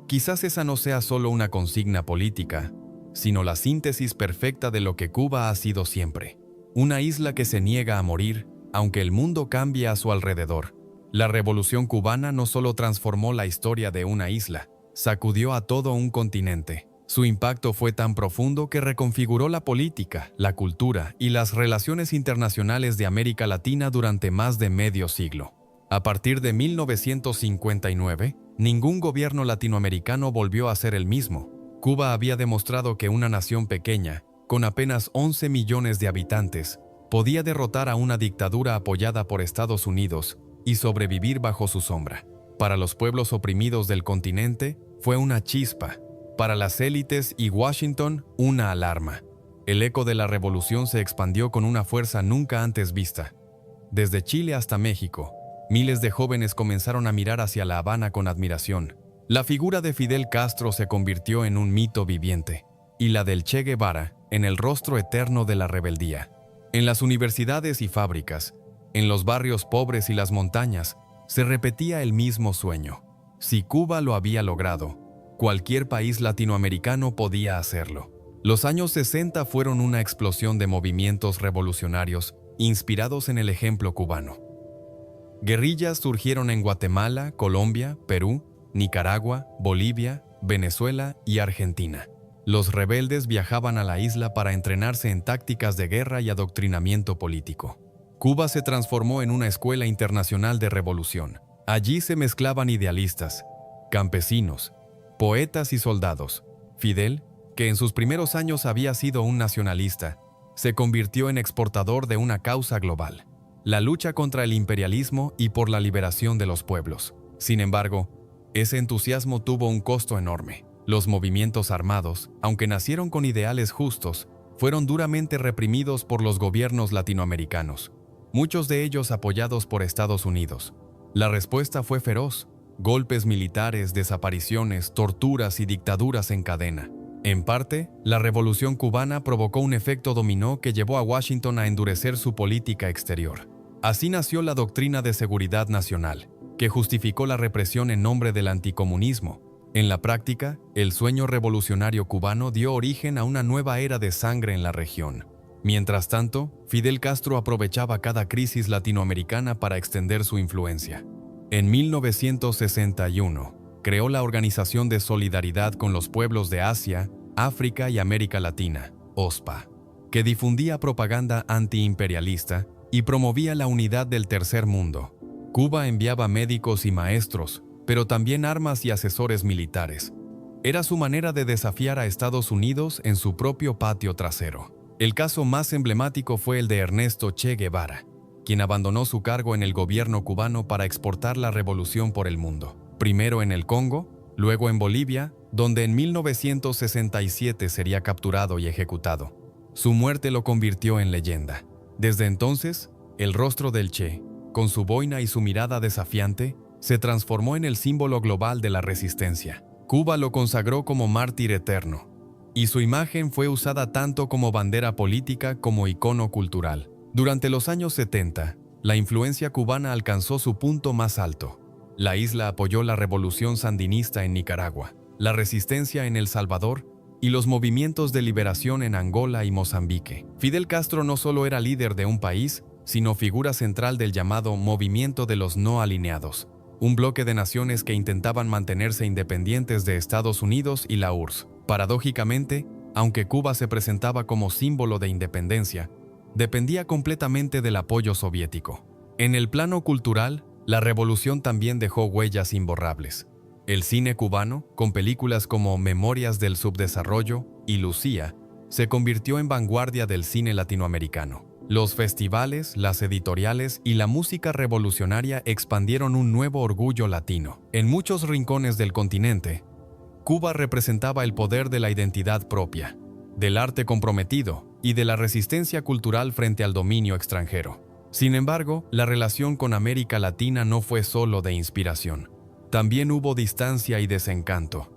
Quizás esa no sea solo una consigna política, sino la síntesis perfecta de lo que Cuba ha sido siempre. Una isla que se niega a morir, aunque el mundo cambie a su alrededor. La Revolución Cubana no solo transformó la historia de una isla, sacudió a todo un continente. Su impacto fue tan profundo que reconfiguró la política, la cultura y las relaciones internacionales de América Latina durante más de medio siglo. A partir de 1959, ningún gobierno latinoamericano volvió a ser el mismo. Cuba había demostrado que una nación pequeña, con apenas 11 millones de habitantes, podía derrotar a una dictadura apoyada por Estados Unidos y sobrevivir bajo su sombra. Para los pueblos oprimidos del continente, fue una chispa. Para las élites y Washington, una alarma. El eco de la revolución se expandió con una fuerza nunca antes vista. Desde Chile hasta México, miles de jóvenes comenzaron a mirar hacia La Habana con admiración. La figura de Fidel Castro se convirtió en un mito viviente, y la del Che Guevara en el rostro eterno de la rebeldía. En las universidades y fábricas, en los barrios pobres y las montañas, se repetía el mismo sueño. Si Cuba lo había logrado, cualquier país latinoamericano podía hacerlo. Los años 60 fueron una explosión de movimientos revolucionarios inspirados en el ejemplo cubano. Guerrillas surgieron en Guatemala, Colombia, Perú, Nicaragua, Bolivia, Venezuela y Argentina. Los rebeldes viajaban a la isla para entrenarse en tácticas de guerra y adoctrinamiento político. Cuba se transformó en una escuela internacional de revolución. Allí se mezclaban idealistas, campesinos, poetas y soldados. Fidel, que en sus primeros años había sido un nacionalista, se convirtió en exportador de una causa global: la lucha contra el imperialismo y por la liberación de los pueblos. Sin embargo, ese entusiasmo tuvo un costo enorme. Los movimientos armados, aunque nacieron con ideales justos, fueron duramente reprimidos por los gobiernos latinoamericanos, muchos de ellos apoyados por Estados Unidos. La respuesta fue feroz: golpes militares, desapariciones, torturas y dictaduras en cadena. En parte, la Revolución Cubana provocó un efecto dominó que llevó a Washington a endurecer su política exterior. Así nació la doctrina de seguridad nacional, que justificó la represión en nombre del anticomunismo. En la práctica, el sueño revolucionario cubano dio origen a una nueva era de sangre en la región. Mientras tanto, Fidel Castro aprovechaba cada crisis latinoamericana para extender su influencia. En 1961, creó la Organización de Solidaridad con los Pueblos de Asia, África y América Latina, OSPA, que difundía propaganda antiimperialista y promovía la unidad del tercer mundo. Cuba enviaba médicos y maestros, pero también armas y asesores militares. Era su manera de desafiar a Estados Unidos en su propio patio trasero. El caso más emblemático fue el de Ernesto Che Guevara, quien abandonó su cargo en el gobierno cubano para exportar la revolución por el mundo. Primero en el Congo, luego en Bolivia, donde en 1967 sería capturado y ejecutado. Su muerte lo convirtió en leyenda. Desde entonces, el rostro del Che, con su boina y su mirada desafiante, se transformó en el símbolo global de la resistencia. Cuba lo consagró como mártir eterno, y su imagen fue usada tanto como bandera política como icono cultural. Durante los años 70, la influencia cubana alcanzó su punto más alto. La isla apoyó la revolución sandinista en Nicaragua, la resistencia en El Salvador y los movimientos de liberación en Angola y Mozambique. Fidel Castro no solo era líder de un país, sino figura central del llamado Movimiento de los No Alineados, un bloque de naciones que intentaban mantenerse independientes de Estados Unidos y la URSS. Paradójicamente, aunque Cuba se presentaba como símbolo de independencia, dependía completamente del apoyo soviético. En el plano cultural, la revolución también dejó huellas imborrables. El cine cubano, con películas como Memorias del Subdesarrollo y Lucía, se convirtió en vanguardia del cine latinoamericano. Los festivales, las editoriales y la música revolucionaria expandieron un nuevo orgullo latino. En muchos rincones del continente, Cuba representaba el poder de la identidad propia, del arte comprometido y de la resistencia cultural frente al dominio extranjero. Sin embargo, la relación con América Latina no fue solo de inspiración. También hubo distancia y desencanto.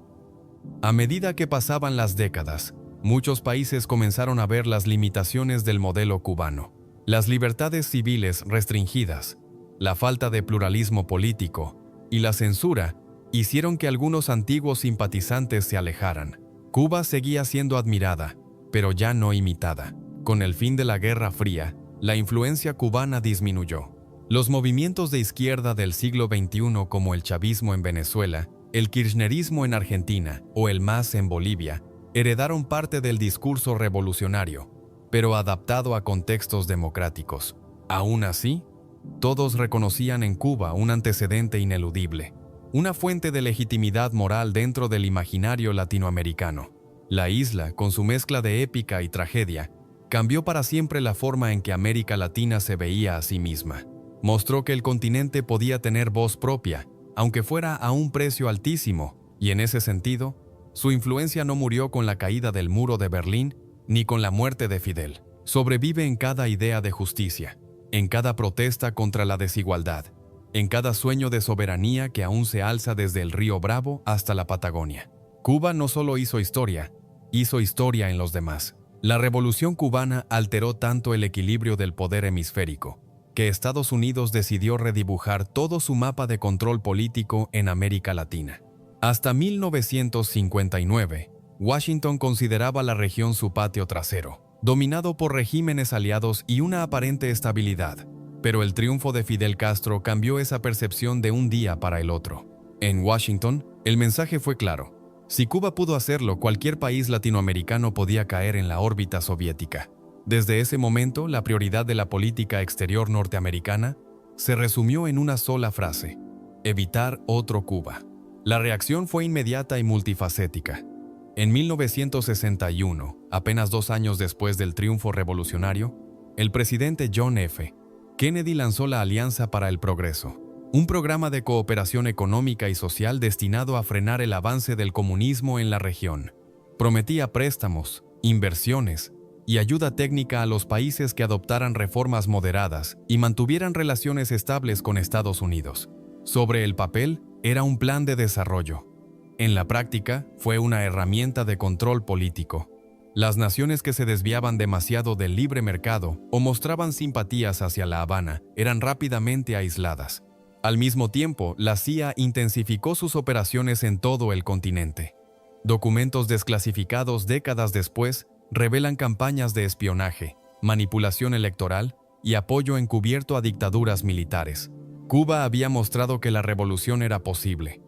A medida que pasaban las décadas, muchos países comenzaron a ver las limitaciones del modelo cubano. Las libertades civiles restringidas, la falta de pluralismo político y la censura hicieron que algunos antiguos simpatizantes se alejaran. Cuba seguía siendo admirada, pero ya no imitada. Con el fin de la Guerra Fría, la influencia cubana disminuyó. Los movimientos de izquierda del siglo XXI, como el chavismo en Venezuela, el kirchnerismo en Argentina o el MAS en Bolivia, heredaron parte del discurso revolucionario, pero adaptado a contextos democráticos. Aún así, todos reconocían en Cuba un antecedente ineludible, una fuente de legitimidad moral dentro del imaginario latinoamericano. La isla, con su mezcla de épica y tragedia, cambió para siempre la forma en que América Latina se veía a sí misma. Mostró que el continente podía tener voz propia, aunque fuera a un precio altísimo, y en ese sentido, su influencia no murió con la caída del muro de Berlín ni con la muerte de Fidel. Sobrevive en cada idea de justicia, en cada protesta contra la desigualdad, en cada sueño de soberanía que aún se alza desde el río Bravo hasta la Patagonia. Cuba no solo hizo historia en los demás. La Revolución cubana alteró tanto el equilibrio del poder hemisférico, que Estados Unidos decidió redibujar todo su mapa de control político en América Latina. Hasta 1959, Washington consideraba la región su patio trasero, dominado por regímenes aliados y una aparente estabilidad. Pero el triunfo de Fidel Castro cambió esa percepción de un día para el otro. En Washington, el mensaje fue claro. Si Cuba pudo hacerlo, cualquier país latinoamericano podía caer en la órbita soviética. Desde ese momento, la prioridad de la política exterior norteamericana se resumió en una sola frase: evitar otro Cuba. La reacción fue inmediata y multifacética. En 1961, apenas 2 años después del triunfo revolucionario, el presidente John F. Kennedy lanzó la Alianza para el Progreso, un programa de cooperación económica y social destinado a frenar el avance del comunismo en la región. Prometía préstamos, inversiones y ayuda técnica a los países que adoptaran reformas moderadas y mantuvieran relaciones estables con Estados Unidos. Sobre el papel, era un plan de desarrollo. En la práctica, fue una herramienta de control político. Las naciones que se desviaban demasiado del libre mercado o mostraban simpatías hacia La Habana eran rápidamente aisladas. Al mismo tiempo, la CIA intensificó sus operaciones en todo el continente. Documentos desclasificados décadas después revelan campañas de espionaje, manipulación electoral y apoyo encubierto a dictaduras militares. Cuba había mostrado que la revolución era posible.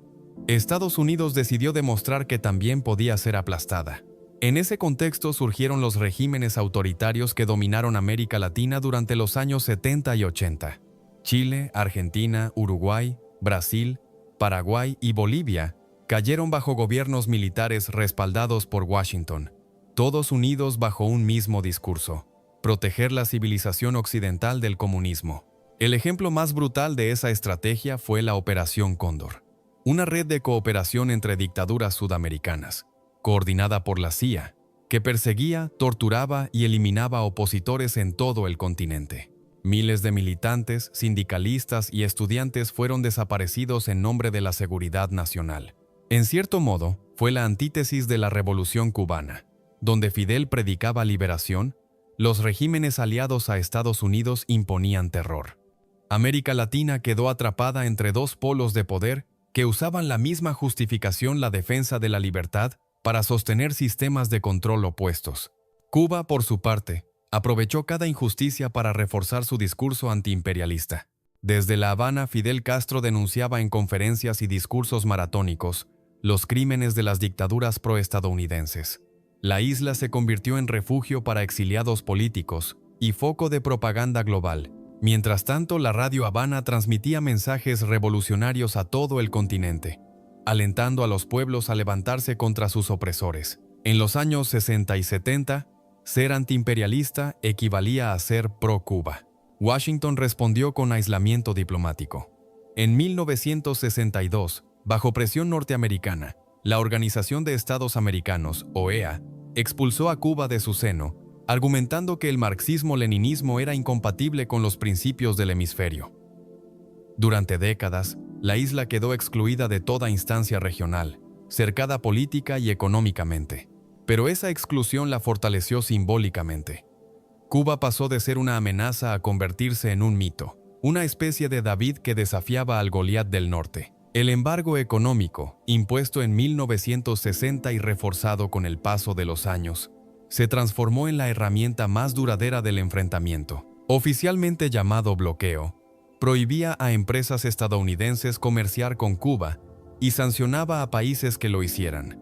Estados Unidos decidió demostrar que también podía ser aplastada. En ese contexto surgieron los regímenes autoritarios que dominaron América Latina durante los años 70 y 80. Chile, Argentina, Uruguay, Brasil, Paraguay y Bolivia cayeron bajo gobiernos militares respaldados por Washington, todos unidos bajo un mismo discurso: proteger la civilización occidental del comunismo. El ejemplo más brutal de esa estrategia fue la Operación Cóndor, una red de cooperación entre dictaduras sudamericanas, coordinada por la CIA, que perseguía, torturaba y eliminaba opositores en todo el continente. Miles de militantes, sindicalistas y estudiantes fueron desaparecidos en nombre de la seguridad nacional. En cierto modo, fue la antítesis de la Revolución cubana, donde Fidel predicaba liberación, los regímenes aliados a Estados Unidos imponían terror. América Latina quedó atrapada entre dos polos de poder que usaban la misma justificación, la defensa de la libertad, para sostener sistemas de control opuestos. Cuba, por su parte, aprovechó cada injusticia para reforzar su discurso antiimperialista. Desde La Habana, Fidel Castro denunciaba en conferencias y discursos maratónicos los crímenes de las dictaduras proestadounidenses. La isla se convirtió en refugio para exiliados políticos y foco de propaganda global. Mientras tanto, la Radio Habana transmitía mensajes revolucionarios a todo el continente, alentando a los pueblos a levantarse contra sus opresores. En los años 60 y 70, ser antiimperialista equivalía a ser pro-Cuba. Washington respondió con aislamiento diplomático. En 1962, bajo presión norteamericana, la Organización de Estados Americanos, OEA, expulsó a Cuba de su seno, argumentando que el marxismo-leninismo era incompatible con los principios del hemisferio. Durante décadas, la isla quedó excluida de toda instancia regional, cercada política y económicamente. Pero esa exclusión la fortaleció simbólicamente. Cuba pasó de ser una amenaza a convertirse en un mito, una especie de David que desafiaba al Goliat del norte. El embargo económico, impuesto en 1960 y reforzado con el paso de los años, se transformó en la herramienta más duradera del enfrentamiento. Oficialmente llamado bloqueo, prohibía a empresas estadounidenses comerciar con Cuba y sancionaba a países que lo hicieran.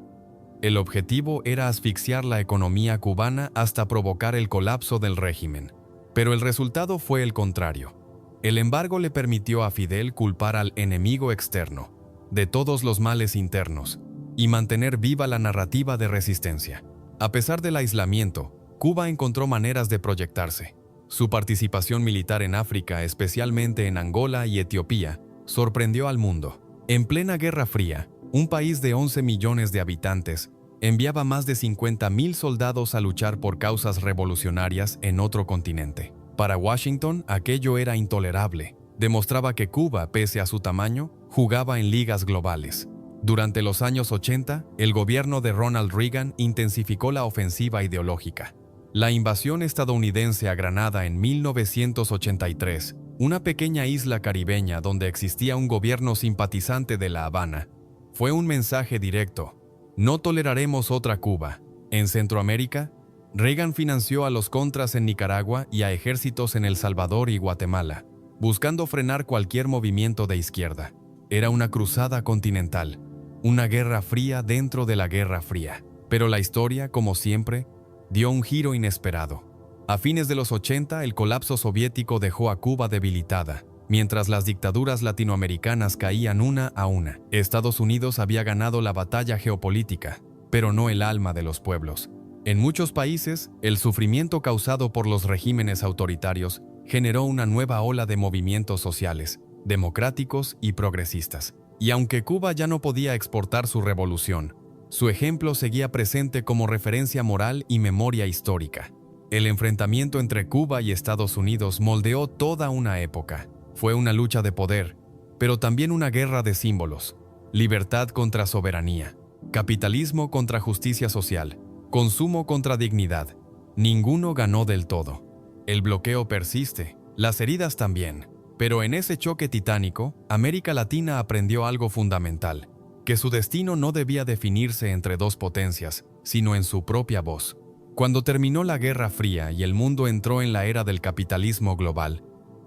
El objetivo era asfixiar la economía cubana hasta provocar el colapso del régimen. Pero el resultado fue el contrario. El embargo le permitió a Fidel culpar al enemigo externo de todos los males internos y mantener viva la narrativa de resistencia. A pesar del aislamiento, Cuba encontró maneras de proyectarse. Su participación militar en África, especialmente en Angola y Etiopía, sorprendió al mundo. En plena Guerra Fría, un país de 11 millones de habitantes enviaba más de 50.000 soldados a luchar por causas revolucionarias en otro continente. Para Washington, aquello era intolerable. Demostraba que Cuba, pese a su tamaño, jugaba en ligas globales. Durante los años 80, el gobierno de Ronald Reagan intensificó la ofensiva ideológica. La invasión estadounidense a Granada en 1983, una pequeña isla caribeña donde existía un gobierno simpatizante de La Habana, fue un mensaje directo: no toleraremos otra Cuba. En Centroamérica, Reagan financió a los contras en Nicaragua y a ejércitos en El Salvador y Guatemala, buscando frenar cualquier movimiento de izquierda. Era una cruzada continental, una guerra fría dentro de la Guerra Fría. Pero la historia, como siempre, dio un giro inesperado. A fines de los 80, el colapso soviético dejó a Cuba debilitada, mientras las dictaduras latinoamericanas caían una a una. Estados Unidos había ganado la batalla geopolítica, pero no el alma de los pueblos. En muchos países, el sufrimiento causado por los regímenes autoritarios generó una nueva ola de movimientos sociales, democráticos y progresistas. Y aunque Cuba ya no podía exportar su revolución, su ejemplo seguía presente como referencia moral y memoria histórica. El enfrentamiento entre Cuba y Estados Unidos moldeó toda una época. Fue una lucha de poder, pero también una guerra de símbolos: libertad contra soberanía, capitalismo contra justicia social, consumo contra dignidad. Ninguno ganó del todo. El bloqueo persiste, las heridas también. Pero en ese choque titánico, América Latina aprendió algo fundamental: que su destino no debía definirse entre dos potencias, sino en su propia voz. Cuando terminó la Guerra Fría y el mundo entró en la era del capitalismo global,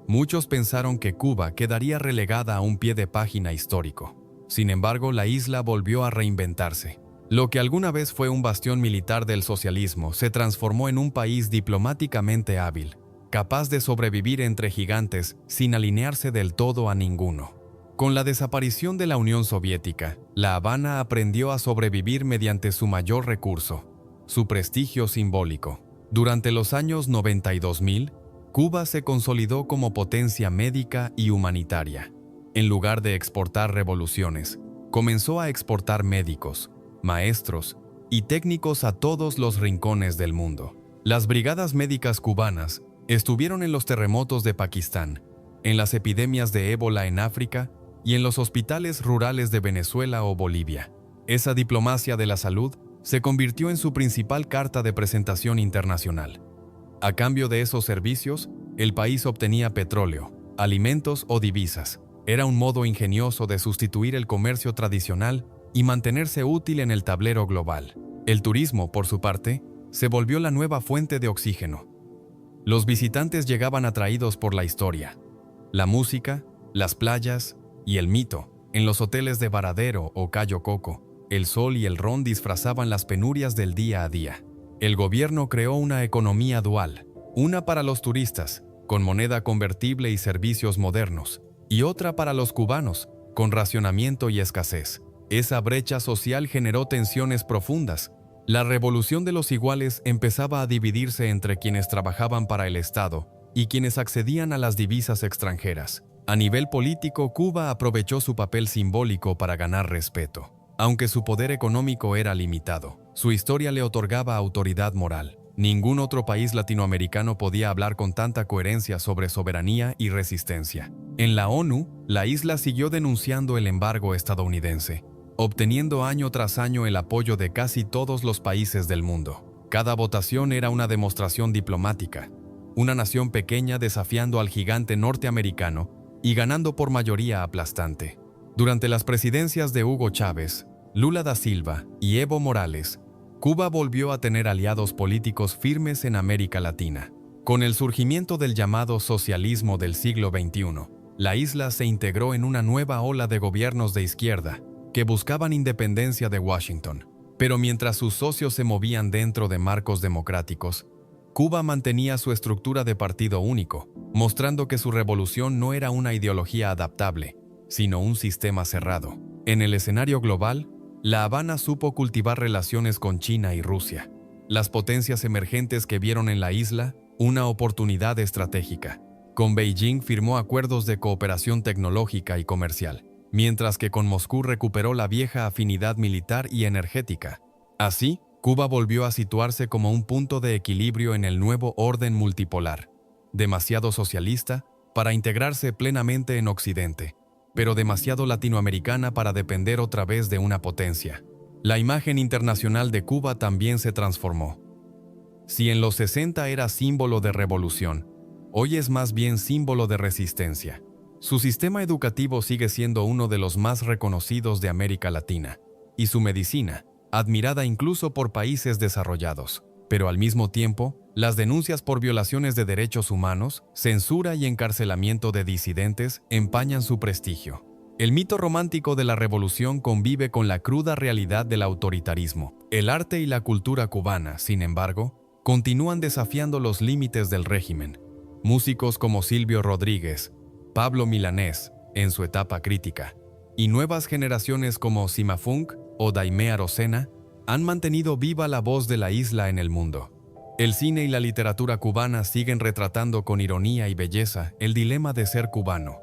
muchos pensaron que Cuba quedaría relegada a un pie de página histórico. Sin embargo, la isla volvió a reinventarse. Lo que alguna vez fue un bastión militar del socialismo se transformó en un país diplomáticamente hábil, capaz de sobrevivir entre gigantes sin alinearse del todo a ninguno. Con la desaparición de la Unión Soviética, La Habana aprendió a sobrevivir mediante su mayor recurso, su prestigio simbólico. Durante los años 90 y 2000, Cuba se consolidó como potencia médica y humanitaria. En lugar de exportar revoluciones, comenzó a exportar médicos, maestros y técnicos a todos los rincones del mundo. Las brigadas médicas cubanas estuvieron en los terremotos de Pakistán, en las epidemias de ébola en África y en los hospitales rurales de Venezuela o Bolivia. Esa diplomacia de la salud se convirtió en su principal carta de presentación internacional. A cambio de esos servicios, el país obtenía petróleo, alimentos o divisas. Era un modo ingenioso de sustituir el comercio tradicional y mantenerse útil en el tablero global. El turismo, por su parte, se volvió la nueva fuente de oxígeno. Los visitantes llegaban atraídos por la historia, la música, las playas y el mito. En los hoteles de Varadero o Cayo Coco, el sol y el ron disfrazaban las penurias del día a día. El gobierno creó una economía dual, una para los turistas, con moneda convertible y servicios modernos, y otra para los cubanos, con racionamiento y escasez. Esa brecha social generó tensiones profundas. La revolución de los iguales empezaba a dividirse entre quienes trabajaban para el Estado y quienes accedían a las divisas extranjeras. A nivel político, Cuba aprovechó su papel simbólico para ganar respeto. Aunque su poder económico era limitado, su historia le otorgaba autoridad moral. Ningún otro país latinoamericano podía hablar con tanta coherencia sobre soberanía y resistencia. En la ONU, la isla siguió denunciando el embargo estadounidense, obteniendo año tras año el apoyo de casi todos los países del mundo. Cada votación era una demostración diplomática, una nación pequeña desafiando al gigante norteamericano y ganando por mayoría aplastante. Durante las presidencias de Hugo Chávez, Lula da Silva y Evo Morales, Cuba volvió a tener aliados políticos firmes en América Latina. Con el surgimiento del llamado socialismo del siglo XXI, la isla se integró en una nueva ola de gobiernos de izquierda que buscaban independencia de Washington. Pero mientras sus socios se movían dentro de marcos democráticos, Cuba mantenía su estructura de partido único, mostrando que su revolución no era una ideología adaptable, sino un sistema cerrado. En el escenario global, La Habana supo cultivar relaciones con China y Rusia, las potencias emergentes que vieron en la isla una oportunidad estratégica. Con Beijing firmó acuerdos de cooperación tecnológica y comercial, mientras que con Moscú recuperó la vieja afinidad militar y energética. Así, Cuba volvió a situarse como un punto de equilibrio en el nuevo orden multipolar, demasiado socialista para integrarse plenamente en Occidente, pero demasiado latinoamericana para depender otra vez de una potencia. La imagen internacional de Cuba también se transformó. Si en los 60 era símbolo de revolución, hoy es más bien símbolo de resistencia. Su sistema educativo sigue siendo uno de los más reconocidos de América Latina, y su medicina, admirada incluso por países desarrollados. Pero al mismo tiempo, las denuncias por violaciones de derechos humanos, censura y encarcelamiento de disidentes empañan su prestigio. El mito romántico de la revolución convive con la cruda realidad del autoritarismo. El arte y la cultura cubana, sin embargo, continúan desafiando los límites del régimen. Músicos como Silvio Rodríguez, Pablo Milanés, en su etapa crítica, y nuevas generaciones como Sima Funk o Daimé Arocena han mantenido viva la voz de la isla en el mundo. El cine y la literatura cubana siguen retratando con ironía y belleza el dilema de ser cubano,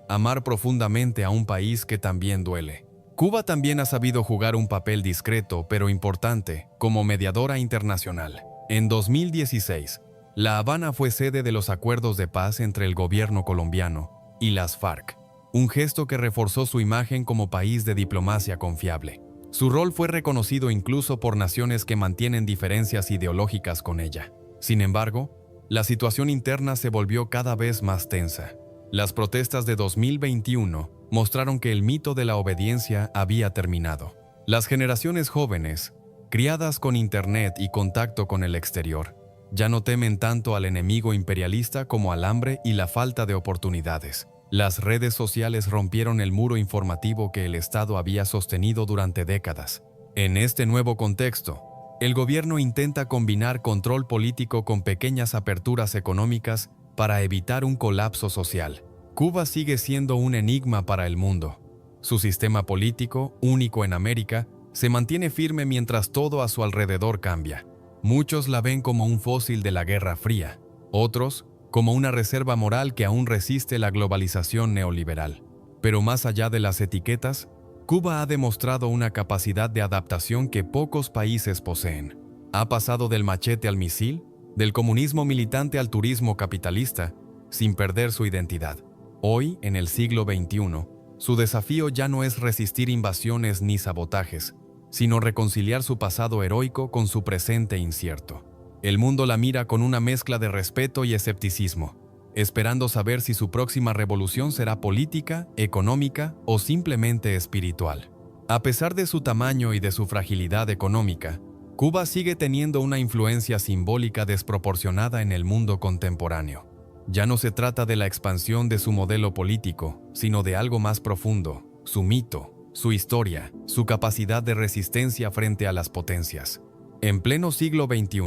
amar profundamente a un país que también duele. Cuba también ha sabido jugar un papel discreto pero importante como mediadora internacional. En 2016, La Habana fue sede de los acuerdos de paz entre el gobierno colombiano y las FARC, un gesto que reforzó su imagen como país de diplomacia confiable. Su rol fue reconocido incluso por naciones que mantienen diferencias ideológicas con ella. Sin embargo, la situación interna se volvió cada vez más tensa. Las protestas de 2021 mostraron que el mito de la obediencia había terminado. Las generaciones jóvenes, criadas con internet y contacto con el exterior, ya no temen tanto al enemigo imperialista como al hambre y la falta de oportunidades. Las redes sociales rompieron el muro informativo que el Estado había sostenido durante décadas. En este nuevo contexto, el gobierno intenta combinar control político con pequeñas aperturas económicas para evitar un colapso social. Cuba sigue siendo un enigma para el mundo. Su sistema político, único en América, se mantiene firme mientras todo a su alrededor cambia. Muchos la ven como un fósil de la Guerra Fría, otros como una reserva moral que aún resiste la globalización neoliberal. Pero más allá de las etiquetas, Cuba ha demostrado una capacidad de adaptación que pocos países poseen. Ha pasado del machete al misil, del comunismo militante al turismo capitalista, sin perder su identidad. Hoy, en el siglo XXI, su desafío ya no es resistir invasiones ni sabotajes, sino reconciliar su pasado heroico con su presente incierto. El mundo la mira con una mezcla de respeto y escepticismo, esperando saber si su próxima revolución será política, económica o simplemente espiritual. A pesar de su tamaño y de su fragilidad económica, Cuba sigue teniendo una influencia simbólica desproporcionada en el mundo contemporáneo. Ya no se trata de la expansión de su modelo político, sino de algo más profundo, su mito, su historia, su capacidad de resistencia frente a las potencias. En pleno siglo XXI,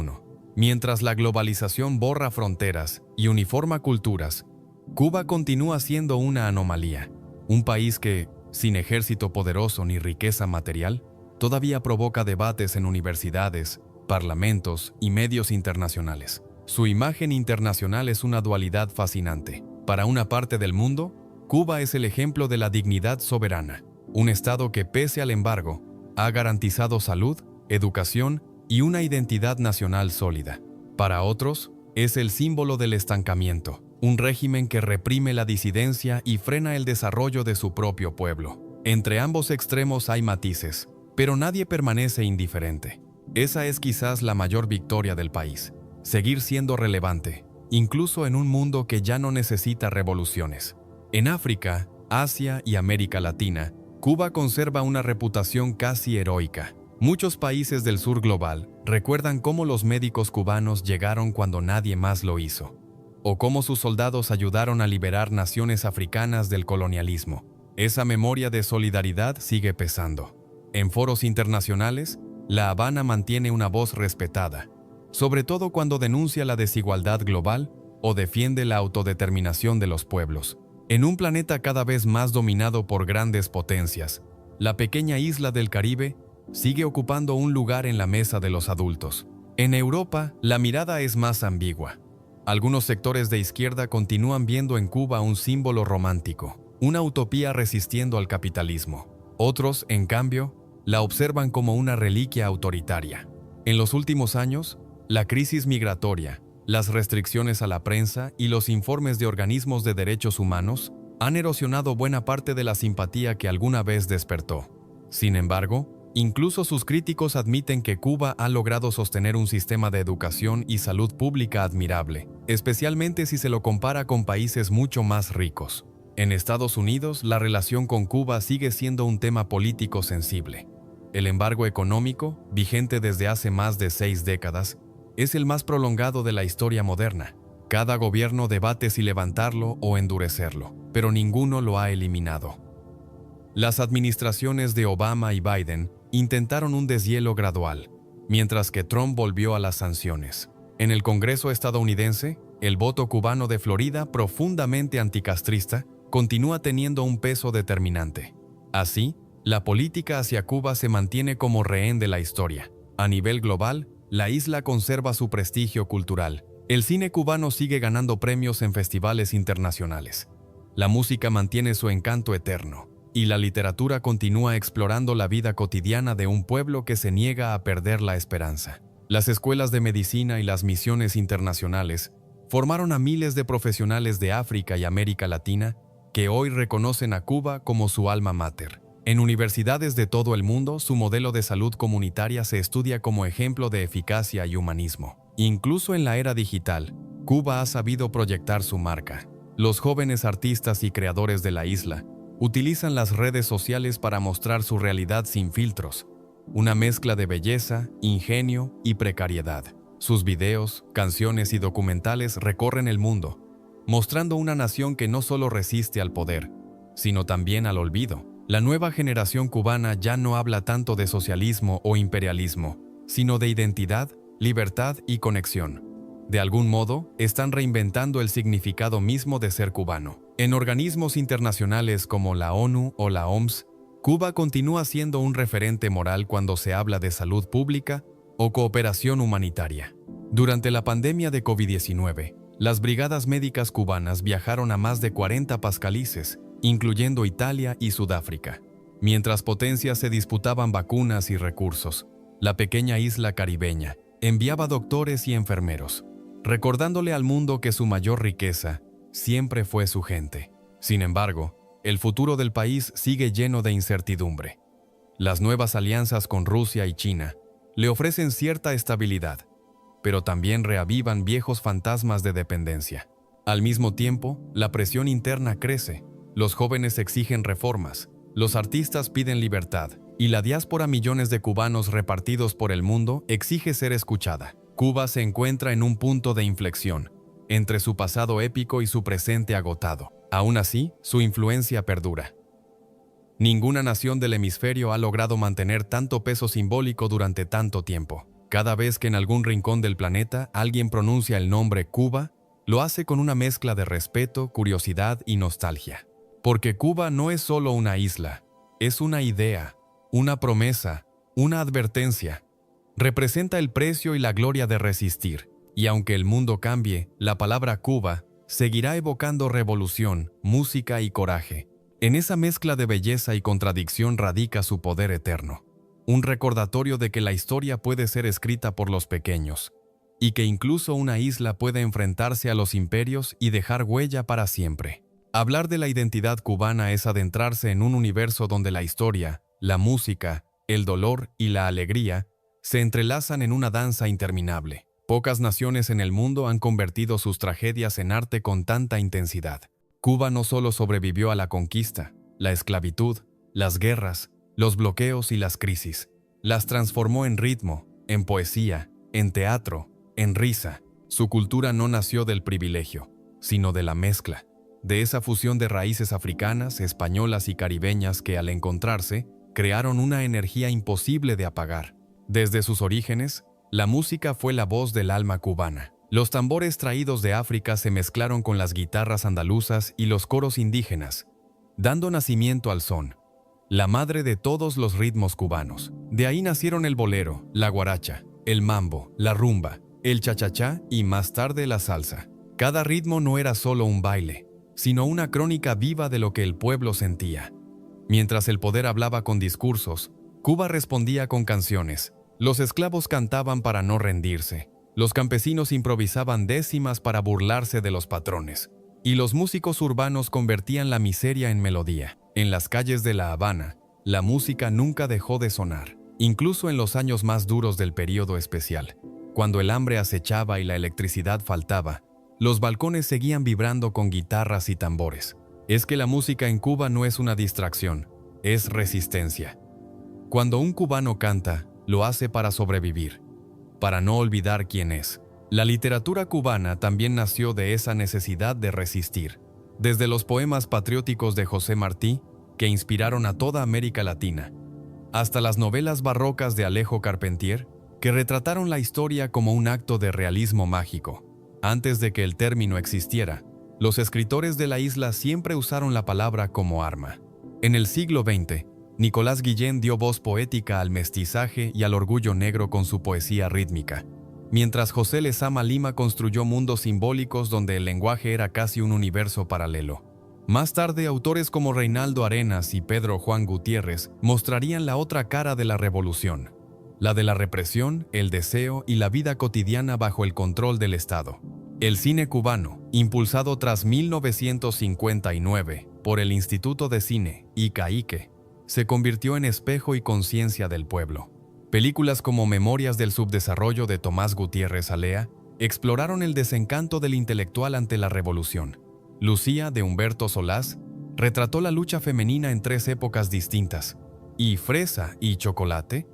mientras la globalización borra fronteras y uniforma culturas, Cuba continúa siendo una anomalía, un país que, sin ejército poderoso ni riqueza material, todavía provoca debates en universidades, parlamentos y medios internacionales. Su imagen internacional es una dualidad fascinante. Para una parte del mundo, Cuba es el ejemplo de la dignidad soberana, un Estado que, pese al embargo, ha garantizado salud, educación y una identidad nacional sólida. Para otros, es el símbolo del estancamiento, un régimen que reprime la disidencia y frena el desarrollo de su propio pueblo. Entre ambos extremos hay matices, pero nadie permanece indiferente. Esa es quizás la mayor victoria del país, seguir siendo relevante, incluso en un mundo que ya no necesita revoluciones. En África, Asia y América Latina, Cuba conserva una reputación casi heroica. Muchos países del sur global recuerdan cómo los médicos cubanos llegaron cuando nadie más lo hizo, o cómo sus soldados ayudaron a liberar naciones africanas del colonialismo. Esa memoria de solidaridad sigue pesando. En foros internacionales, La Habana mantiene una voz respetada, sobre todo cuando denuncia la desigualdad global o defiende la autodeterminación de los pueblos. En un planeta cada vez más dominado por grandes potencias, la pequeña isla del Caribe sigue ocupando un lugar en la mesa de los adultos. En Europa, la mirada es más ambigua. Algunos sectores de izquierda continúan viendo en Cuba un símbolo romántico, una utopía resistiendo al capitalismo. Otros, en cambio, la observan como una reliquia autoritaria. En los últimos años, la crisis migratoria, las restricciones a la prensa y los informes de organismos de derechos humanos han erosionado buena parte de la simpatía que alguna vez despertó. Sin embargo, incluso sus críticos admiten que Cuba ha logrado sostener un sistema de educación y salud pública admirable, especialmente si se lo compara con países mucho más ricos. En Estados Unidos, la relación con Cuba sigue siendo un tema político sensible. El embargo económico, vigente desde hace más de 6 décadas, es el más prolongado de la historia moderna. Cada gobierno debate si levantarlo o endurecerlo, pero ninguno lo ha eliminado. Las administraciones de Obama y Biden intentaron un deshielo gradual, mientras que Trump volvió a las sanciones. En el Congreso estadounidense, el voto cubano de Florida, profundamente anticastrista, continúa teniendo un peso determinante. Así, la política hacia Cuba se mantiene como rehén de la historia. A nivel global, la isla conserva su prestigio cultural. El cine cubano sigue ganando premios en festivales internacionales. La música mantiene su encanto eterno, y la literatura continúa explorando la vida cotidiana de un pueblo que se niega a perder la esperanza. Las escuelas de medicina y las misiones internacionales formaron a miles de profesionales de África y América Latina que hoy reconocen a Cuba como su alma mater. En universidades de todo el mundo, su modelo de salud comunitaria se estudia como ejemplo de eficacia y humanismo. Incluso en la era digital, Cuba ha sabido proyectar su marca. Los jóvenes artistas y creadores de la isla utilizan las redes sociales para mostrar su realidad sin filtros, una mezcla de belleza, ingenio y precariedad. Sus videos, canciones y documentales recorren el mundo, mostrando una nación que no solo resiste al poder, sino también al olvido. La nueva generación cubana ya no habla tanto de socialismo o imperialismo, sino de identidad, libertad y conexión. De algún modo, están reinventando el significado mismo de ser cubano. En organismos internacionales como la ONU o la OMS, Cuba continúa siendo un referente moral cuando se habla de salud pública o cooperación humanitaria. Durante la pandemia de COVID-19, las brigadas médicas cubanas viajaron a más de 40 países, incluyendo Italia y Sudáfrica. Mientras potencias se disputaban vacunas y recursos, la pequeña isla caribeña enviaba doctores y enfermeros, recordándole al mundo que su mayor riqueza siempre fue su gente. Sin embargo, el futuro del país sigue lleno de incertidumbre. Las nuevas alianzas con Rusia y China le ofrecen cierta estabilidad, pero también reavivan viejos fantasmas de dependencia. Al mismo tiempo, la presión interna crece, los jóvenes exigen reformas, los artistas piden libertad, y la diáspora, millones de cubanos repartidos por el mundo, exige ser escuchada. Cuba se encuentra en un punto de inflexión, entre su pasado épico y su presente agotado. Aún así, su influencia perdura. Ninguna nación del hemisferio ha logrado mantener tanto peso simbólico durante tanto tiempo. Cada vez que en algún rincón del planeta alguien pronuncia el nombre Cuba, lo hace con una mezcla de respeto, curiosidad y nostalgia. Porque Cuba no es solo una isla, es una idea, una promesa, una advertencia. Representa el precio y la gloria de resistir. Y aunque el mundo cambie, la palabra Cuba seguirá evocando revolución, música y coraje. En esa mezcla de belleza y contradicción radica su poder eterno. Un recordatorio de que la historia puede ser escrita por los pequeños, y que incluso una isla puede enfrentarse a los imperios y dejar huella para siempre. Hablar de la identidad cubana es adentrarse en un universo donde la historia, la música, el dolor y la alegría se entrelazan en una danza interminable. Pocas naciones en el mundo han convertido sus tragedias en arte con tanta intensidad. Cuba no solo sobrevivió a la conquista, la esclavitud, las guerras, los bloqueos y las crisis. Las transformó en ritmo, en poesía, en teatro, en risa. Su cultura no nació del privilegio, sino de la mezcla, de esa fusión de raíces africanas, españolas y caribeñas que, al encontrarse, crearon una energía imposible de apagar. Desde sus orígenes, la música fue la voz del alma cubana. Los tambores traídos de África se mezclaron con las guitarras andaluzas y los coros indígenas, dando nacimiento al son, la madre de todos los ritmos cubanos. De ahí nacieron el bolero, la guaracha, el mambo, la rumba, el cha-cha-cha y más tarde la salsa. Cada ritmo no era solo un baile, sino una crónica viva de lo que el pueblo sentía. Mientras el poder hablaba con discursos, Cuba respondía con canciones. Los esclavos cantaban para no rendirse, los campesinos improvisaban décimas para burlarse de los patrones, y los músicos urbanos convertían la miseria en melodía. En las calles de La Habana, la música nunca dejó de sonar, incluso en los años más duros del período especial. Cuando el hambre acechaba y la electricidad faltaba, los balcones seguían vibrando con guitarras y tambores. Es que la música en Cuba no es una distracción, es resistencia. Cuando un cubano canta, lo hace para sobrevivir, para no olvidar quién es. La literatura cubana también nació de esa necesidad de resistir. Desde los poemas patrióticos de José Martí, que inspiraron a toda América Latina, hasta las novelas barrocas de Alejo Carpentier, que retrataron la historia como un acto de realismo mágico. Antes de que el término existiera, los escritores de la isla siempre usaron la palabra como arma. En el siglo XX, Nicolás Guillén dio voz poética al mestizaje y al orgullo negro con su poesía rítmica, mientras José Lezama Lima construyó mundos simbólicos donde el lenguaje era casi un universo paralelo. Más tarde, autores como Reinaldo Arenas y Pedro Juan Gutiérrez mostrarían la otra cara de la revolución, la de la represión, el deseo y la vida cotidiana bajo el control del Estado. El cine cubano, impulsado tras 1959 por el Instituto de Cine, ICAICE, se convirtió en espejo y conciencia del pueblo. Películas como Memorias del Subdesarrollo de Tomás Gutiérrez Alea exploraron el desencanto del intelectual ante la revolución. Lucía, de Humberto Solás, retrató la lucha femenina en 3 épocas distintas. Y Fresa y Chocolate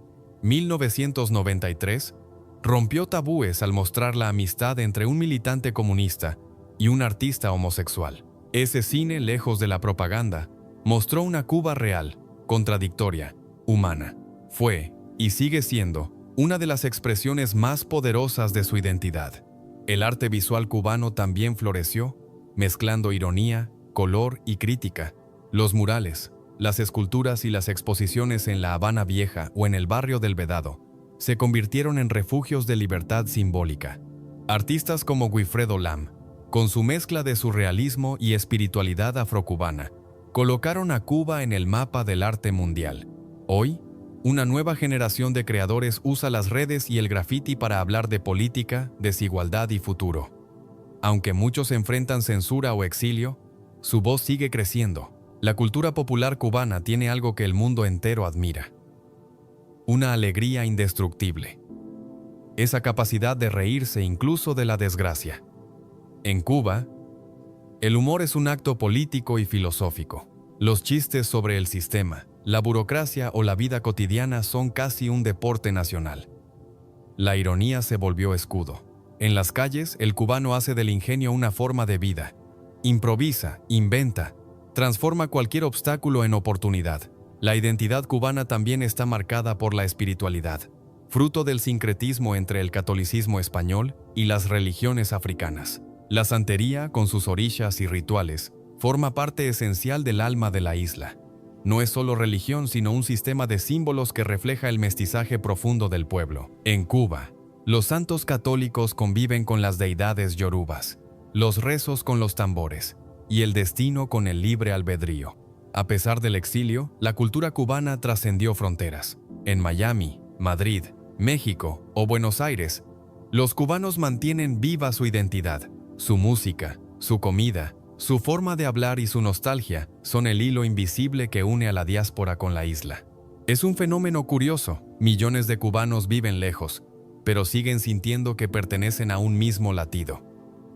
1993, rompió tabúes al mostrar la amistad entre un militante comunista y un artista homosexual. Ese cine, lejos de la propaganda, mostró una Cuba real, contradictoria, humana. Fue, y sigue siendo, una de las expresiones más poderosas de su identidad. El arte visual cubano también floreció, mezclando ironía, color y crítica. Los murales, las esculturas y las exposiciones en La Habana Vieja o en el barrio del Vedado se convirtieron en refugios de libertad simbólica. Artistas como Wilfredo Lam, con su mezcla de surrealismo y espiritualidad afrocubana, colocaron a Cuba en el mapa del arte mundial. Hoy, una nueva generación de creadores usa las redes y el graffiti para hablar de política, desigualdad y futuro. Aunque muchos enfrentan censura o exilio, su voz sigue creciendo. La cultura popular cubana tiene algo que el mundo entero admira: una alegría indestructible. Esa capacidad de reírse incluso de la desgracia. En Cuba, el humor es un acto político y filosófico. Los chistes sobre el sistema, la burocracia o la vida cotidiana son casi un deporte nacional. La ironía se volvió escudo. En las calles, el cubano hace del ingenio una forma de vida. Improvisa, inventa, transforma cualquier obstáculo en oportunidad. La identidad cubana también está marcada por la espiritualidad, fruto del sincretismo entre el catolicismo español y las religiones africanas. La santería, con sus orishas y rituales, forma parte esencial del alma de la isla. No es solo religión, sino un sistema de símbolos que refleja el mestizaje profundo del pueblo. En Cuba, los santos católicos conviven con las deidades yorubas, los rezos con los tambores y el destino con el libre albedrío. A pesar del exilio, la cultura cubana trascendió fronteras. En Miami, Madrid, México o Buenos Aires, los cubanos mantienen viva su identidad. Su música, su comida, su forma de hablar y su nostalgia son el hilo invisible que une a la diáspora con la isla. Es un fenómeno curioso. Millones de cubanos viven lejos, pero siguen sintiendo que pertenecen a un mismo latido.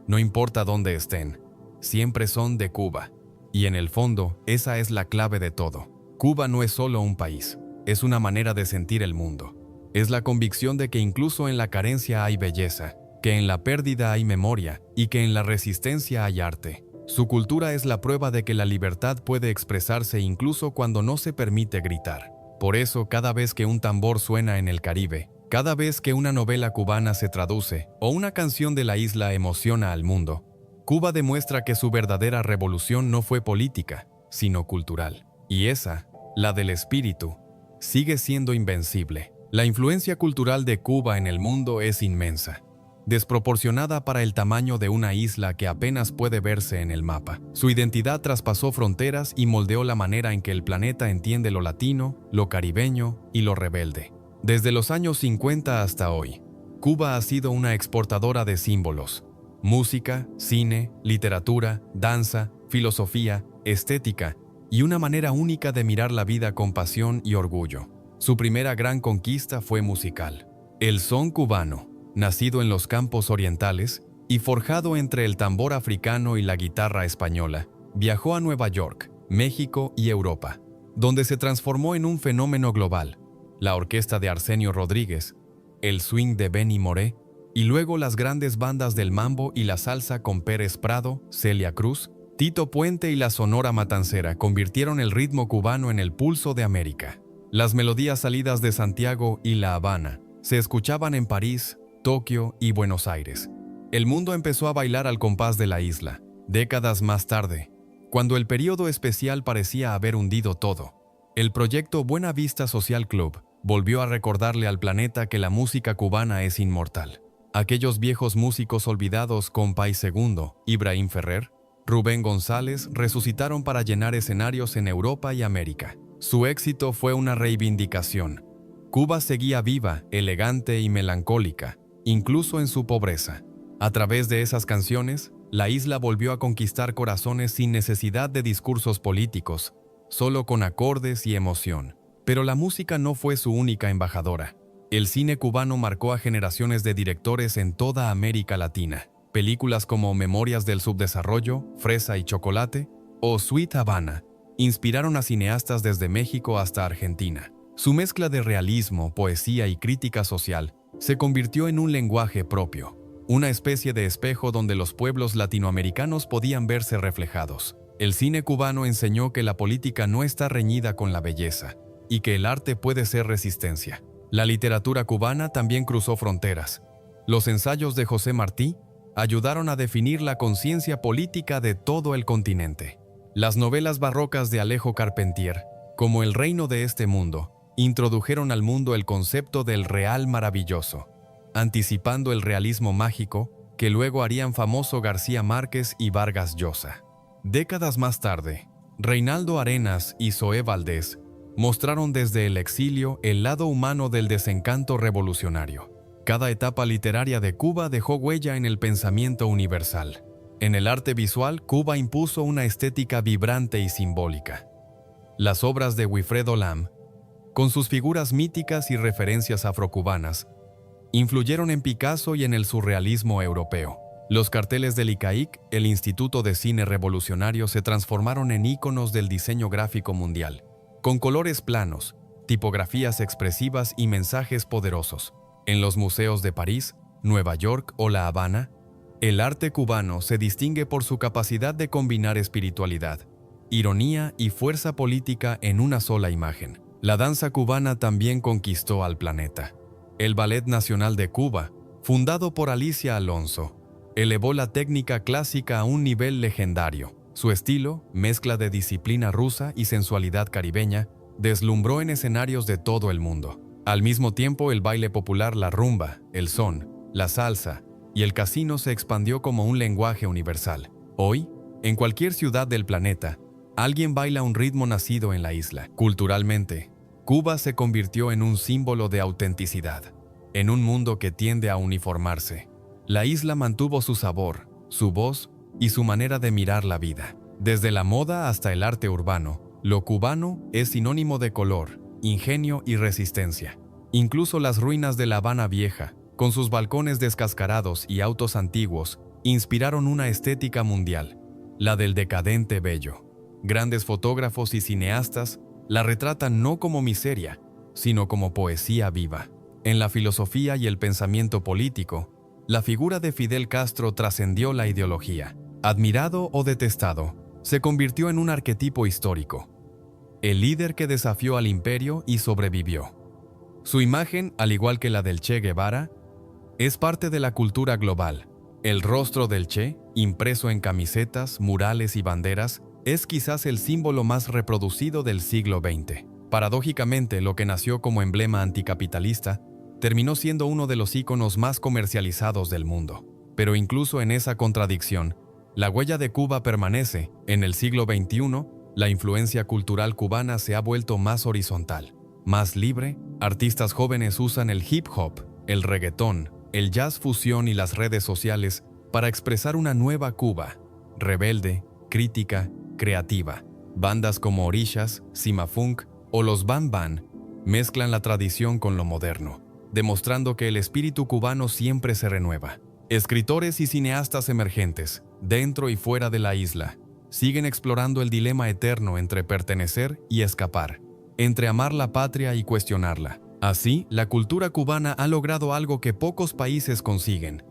No importa dónde estén, siempre son de Cuba. Y en el fondo, esa es la clave de todo. Cuba no es solo un país, es una manera de sentir el mundo. Es la convicción de que incluso en la carencia hay belleza, que en la pérdida hay memoria y que en la resistencia hay arte. Su cultura es la prueba de que la libertad puede expresarse incluso cuando no se permite gritar. Por eso, cada vez que un tambor suena en el Caribe, cada vez que una novela cubana se traduce o una canción de la isla emociona al mundo, Cuba demuestra que su verdadera revolución no fue política, sino cultural. Y esa, la del espíritu, sigue siendo invencible. La influencia cultural de Cuba en el mundo es inmensa, desproporcionada para el tamaño de una isla que apenas puede verse en el mapa. Su identidad traspasó fronteras y moldeó la manera en que el planeta entiende lo latino, lo caribeño y lo rebelde. Desde los años 50 hasta hoy, Cuba ha sido una exportadora de símbolos: música, cine, literatura, danza, filosofía, estética y una manera única de mirar la vida con pasión y orgullo. Su primera gran conquista fue musical. El son cubano, nacido en los campos orientales y forjado entre el tambor africano y la guitarra española, viajó a Nueva York, México y Europa, donde se transformó en un fenómeno global. La orquesta de Arsenio Rodríguez, el swing de Benny Moré, y luego las grandes bandas del mambo y la salsa con Pérez Prado, Celia Cruz, Tito Puente y la Sonora Matancera convirtieron el ritmo cubano en el pulso de América. Las melodías salidas de Santiago y La Habana se escuchaban en París, Tokio y Buenos Aires. El mundo empezó a bailar al compás de la isla. Décadas más tarde, cuando el periodo especial parecía haber hundido todo, el proyecto Buena Vista Social Club volvió a recordarle al planeta que la música cubana es inmortal. Aquellos viejos músicos olvidados, Compay Segundo, Ibrahim Ferrer, Rubén González, resucitaron para llenar escenarios en Europa y América. Su éxito fue una reivindicación. Cuba seguía viva, elegante y melancólica, incluso en su pobreza. A través de esas canciones, la isla volvió a conquistar corazones sin necesidad de discursos políticos, solo con acordes y emoción. Pero la música no fue su única embajadora. El cine cubano marcó a generaciones de directores en toda América Latina. Películas como Memorias del Subdesarrollo, Fresa y Chocolate o Sweet Havana inspiraron a cineastas desde México hasta Argentina. Su mezcla de realismo, poesía y crítica social se convirtió en un lenguaje propio, una especie de espejo donde los pueblos latinoamericanos podían verse reflejados. El cine cubano enseñó que la política no está reñida con la belleza y que el arte puede ser resistencia. La literatura cubana también cruzó fronteras. Los ensayos de José Martí ayudaron a definir la conciencia política de todo el continente. Las novelas barrocas de Alejo Carpentier, como El reino de este mundo, introdujeron al mundo el concepto del real maravilloso, anticipando el realismo mágico que luego harían famoso García Márquez y Vargas Llosa. Décadas más tarde, Reinaldo Arenas y Zoé Valdés mostraron desde el exilio el lado humano del desencanto revolucionario. Cada etapa literaria de Cuba dejó huella en el pensamiento universal. En el arte visual, Cuba impuso una estética vibrante y simbólica. Las obras de Wilfredo Lam, con sus figuras míticas y referencias afrocubanas, influyeron en Picasso y en el surrealismo europeo. Los carteles del ICAIC, el Instituto de Cine Revolucionario, se transformaron en íconos del diseño gráfico mundial, con colores planos, tipografías expresivas y mensajes poderosos. En los museos de París, Nueva York o La Habana, el arte cubano se distingue por su capacidad de combinar espiritualidad, ironía y fuerza política en una sola imagen. La danza cubana también conquistó al planeta. El Ballet Nacional de Cuba, fundado por Alicia Alonso, elevó la técnica clásica a un nivel legendario. Su estilo, mezcla de disciplina rusa y sensualidad caribeña, deslumbró en escenarios de todo el mundo. Al mismo tiempo, el baile popular, la rumba, el son, la salsa y el casino se expandió como un lenguaje universal. Hoy, en cualquier ciudad del planeta, alguien baila un ritmo nacido en la isla. Culturalmente, Cuba se convirtió en un símbolo de autenticidad. En un mundo que tiende a uniformarse, la isla mantuvo su sabor, su voz y su manera de mirar la vida. Desde la moda hasta el arte urbano, lo cubano es sinónimo de color, ingenio y resistencia. Incluso las ruinas de La Habana Vieja, con sus balcones descascarados y autos antiguos, inspiraron una estética mundial, la del decadente bello. Grandes fotógrafos y cineastas la retratan no como miseria, sino como poesía viva. En la filosofía y el pensamiento político, la figura de Fidel Castro trascendió la ideología. Admirado o detestado, se convirtió en un arquetipo histórico. El líder que desafió al imperio y sobrevivió. Su imagen, al igual que la del Che Guevara, es parte de la cultura global. El rostro del Che, impreso en camisetas, murales y banderas, es quizás el símbolo más reproducido del siglo XX. Paradójicamente, lo que nació como emblema anticapitalista terminó siendo uno de los íconos más comercializados del mundo. Pero incluso en esa contradicción, la huella de Cuba permanece. En el siglo XXI, la influencia cultural cubana se ha vuelto más horizontal, más libre. Artistas jóvenes usan el hip hop, el reggaetón, el jazz fusión y las redes sociales para expresar una nueva Cuba, rebelde, crítica, creativa. Bandas como Orishas, Cimafunk o los Bam Bam mezclan la tradición con lo moderno, demostrando que el espíritu cubano siempre se renueva. Escritores y cineastas emergentes, dentro y fuera de la isla, siguen explorando el dilema eterno entre pertenecer y escapar, entre amar la patria y cuestionarla. Así, la cultura cubana ha logrado algo que pocos países consiguen: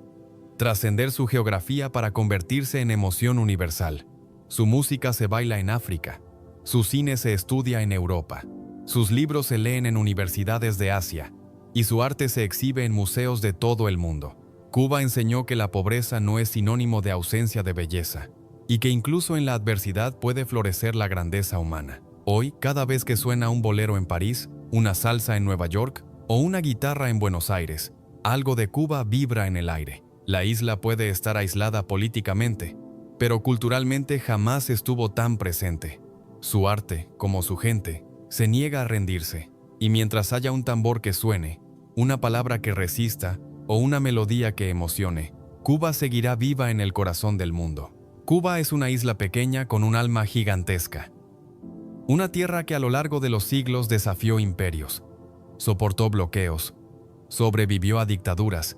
trascender su geografía para convertirse en emoción universal. Su música se baila en África, su cine se estudia en Europa, sus libros se leen en universidades de Asia, y su arte se exhibe en museos de todo el mundo. Cuba enseñó que la pobreza no es sinónimo de ausencia de belleza, y que incluso en la adversidad puede florecer la grandeza humana. Hoy, cada vez que suena un bolero en París, una salsa en Nueva York o una guitarra en Buenos Aires, algo de Cuba vibra en el aire. La isla puede estar aislada políticamente, pero culturalmente jamás estuvo tan presente. Su arte, como su gente, se niega a rendirse, y mientras haya un tambor que suene, una palabra que resista o una melodía que emocione, Cuba seguirá viva en el corazón del mundo. Cuba es una isla pequeña con un alma gigantesca. Una tierra que a lo largo de los siglos desafió imperios, soportó bloqueos, sobrevivió a dictaduras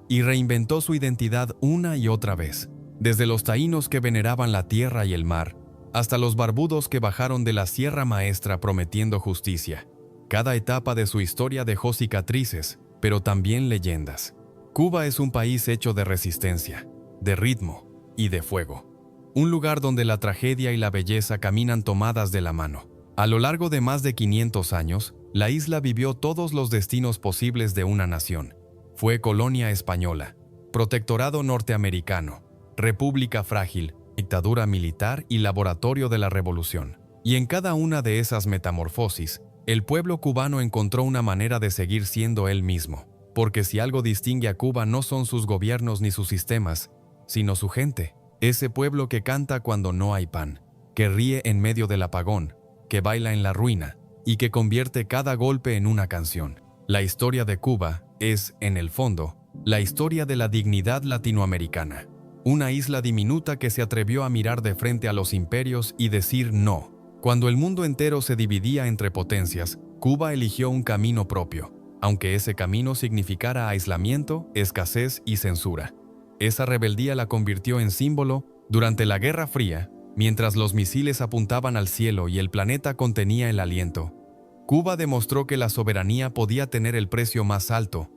y reinventó su identidad una y otra vez. Desde los taínos que veneraban la tierra y el mar, hasta los barbudos que bajaron de la Sierra Maestra prometiendo justicia, Cada etapa de su historia dejó cicatrices, pero también leyendas. Cuba es un país hecho de resistencia, de ritmo y de fuego. Un lugar donde la tragedia y la belleza caminan tomadas de la mano. A lo largo de más de 500 años, la isla vivió todos los destinos posibles de una nación. Fue colonia española, protectorado norteamericano, república frágil, dictadura militar y laboratorio de la revolución. Y en cada una de esas metamorfosis, el pueblo cubano encontró una manera de seguir siendo él mismo. Porque si algo distingue a Cuba no son sus gobiernos ni sus sistemas, sino su gente. Ese pueblo que canta cuando no hay pan, que ríe en medio del apagón, que baila en la ruina y que convierte cada golpe en una canción. La historia de Cuba es, en el fondo, la historia de la dignidad latinoamericana. Una isla diminuta que se atrevió a mirar de frente a los imperios y decir no. Cuando el mundo entero se dividía entre potencias, Cuba eligió un camino propio, aunque ese camino significara aislamiento, escasez y censura. Esa rebeldía la convirtió en símbolo durante la Guerra Fría, mientras los misiles apuntaban al cielo y el planeta contenía el aliento. Cuba demostró que la soberanía podía tener el precio más alto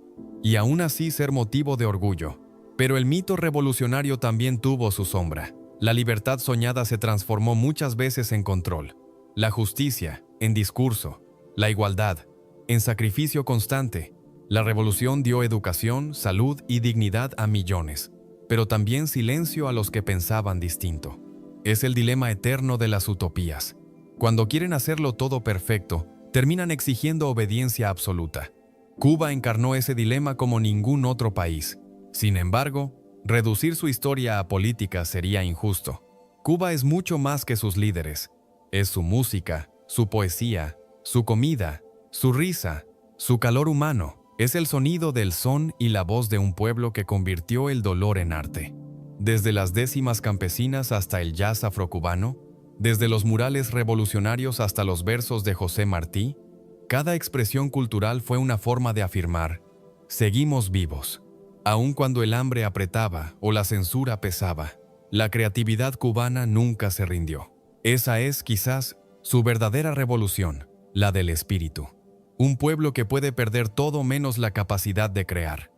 y aún así ser motivo de orgullo. Pero el mito revolucionario también tuvo su sombra. La libertad soñada se transformó muchas veces en control. La justicia, en discurso. La igualdad, en sacrificio constante. La revolución dio educación, salud y dignidad a millones, pero también silencio a los que pensaban distinto. Es el dilema eterno de las utopías. Cuando quieren hacerlo todo perfecto, terminan exigiendo obediencia absoluta. Cuba encarnó ese dilema como ningún otro país. Sin embargo, reducir su historia a política sería injusto. Cuba es mucho más que sus líderes. Es su música, su poesía, su comida, su risa, su calor humano. Es el sonido del son y la voz de un pueblo que convirtió el dolor en arte. Desde las décimas campesinas hasta el jazz afrocubano, desde los murales revolucionarios hasta los versos de José Martí, cada expresión cultural fue una forma de afirmar: seguimos vivos. Aun cuando el hambre apretaba o la censura pesaba, la creatividad cubana nunca se rindió. Esa es, quizás, su verdadera revolución, la del espíritu. Un pueblo que puede perder todo menos la capacidad de crear.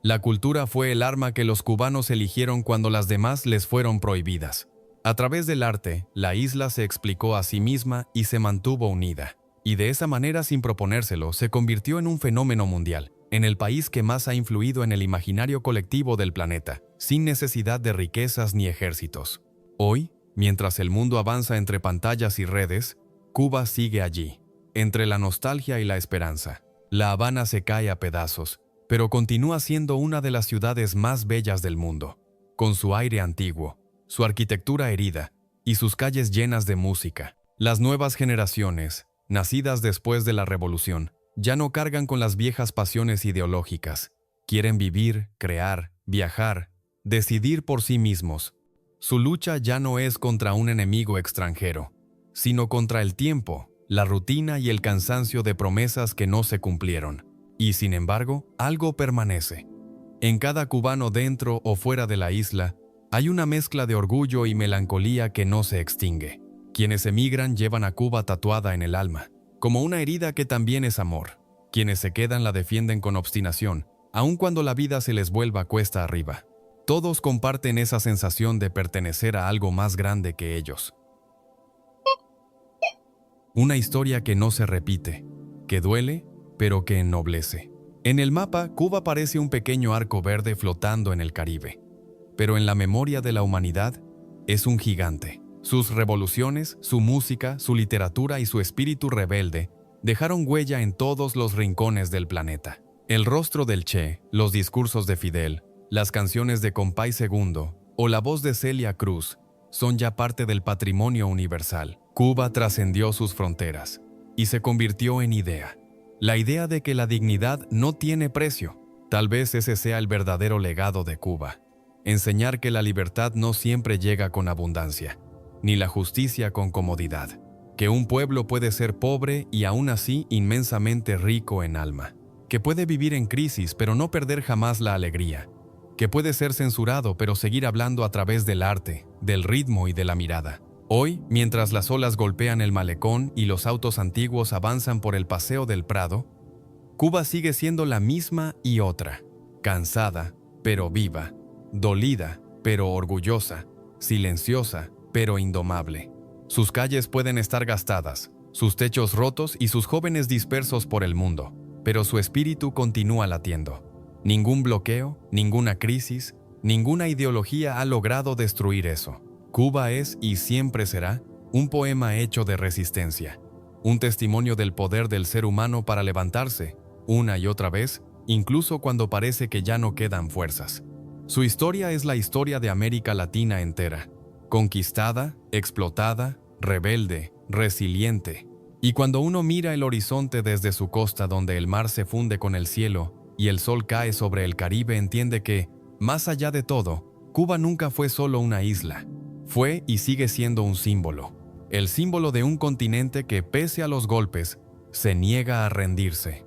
La cultura fue el arma que los cubanos eligieron cuando las demás les fueron prohibidas. A través del arte, la isla se explicó a sí misma y se mantuvo unida. Y de esa manera, sin proponérselo, se convirtió en un fenómeno mundial, en el país que más ha influido en el imaginario colectivo del planeta, sin necesidad de riquezas ni ejércitos. Hoy, mientras el mundo avanza entre pantallas y redes, Cuba sigue allí, entre la nostalgia y la esperanza. La Habana se cae a pedazos, pero continúa siendo una de las ciudades más bellas del mundo, con su aire antiguo, su arquitectura herida y sus calles llenas de música. Las nuevas generaciones, nacidas después de la revolución, ya no cargan con las viejas pasiones ideológicas. Quieren vivir, crear, viajar, decidir por sí mismos. Su lucha ya no es contra un enemigo extranjero, sino contra el tiempo, la rutina y el cansancio de promesas que no se cumplieron. Y sin embargo, algo permanece. En cada cubano dentro o fuera de la isla, hay una mezcla de orgullo y melancolía que no se extingue. Quienes emigran llevan a Cuba tatuada en el alma, como una herida que también es amor. Quienes se quedan la defienden con obstinación, aun cuando la vida se les vuelva cuesta arriba. Todos comparten esa sensación de pertenecer a algo más grande que ellos. Una historia que no se repite, que duele, pero que ennoblece. En el mapa, Cuba parece un pequeño arco verde flotando en el Caribe. Pero en la memoria de la humanidad, es un gigante. Sus revoluciones, su música, su literatura y su espíritu rebelde dejaron huella en todos los rincones del planeta. El rostro del Che, los discursos de Fidel, las canciones de Compay II o la voz de Celia Cruz son ya parte del patrimonio universal. Cuba trascendió sus fronteras y se convirtió en idea. La idea de que la dignidad no tiene precio. Tal vez ese sea el verdadero legado de Cuba. Enseñar que la libertad no siempre llega con abundancia, ni la justicia con comodidad. Que un pueblo puede ser pobre y aún así inmensamente rico en alma. Que puede vivir en crisis pero no perder jamás la alegría. Que puede ser censurado pero seguir hablando a través del arte, del ritmo y de la mirada. Hoy, mientras las olas golpean el malecón y los autos antiguos avanzan por el Paseo del Prado, Cuba sigue siendo la misma y otra, cansada, pero viva, dolida, pero orgullosa, silenciosa, pero indomable. Sus calles pueden estar gastadas, sus techos rotos y sus jóvenes dispersos por el mundo, pero su espíritu continúa latiendo. Ningún bloqueo, ninguna crisis, ninguna ideología ha logrado destruir eso. Cuba es y siempre será un poema hecho de resistencia, un testimonio del poder del ser humano para levantarse, una y otra vez, incluso cuando parece que ya no quedan fuerzas. Su historia es la historia de América Latina entera, conquistada, explotada, rebelde, resiliente. Y cuando uno mira el horizonte desde su costa donde el mar se funde con el cielo y el sol cae sobre el Caribe, entiende que, más allá de todo, Cuba nunca fue solo una isla. Fue y sigue siendo un símbolo. El símbolo de un continente que, pese a los golpes, se niega a rendirse.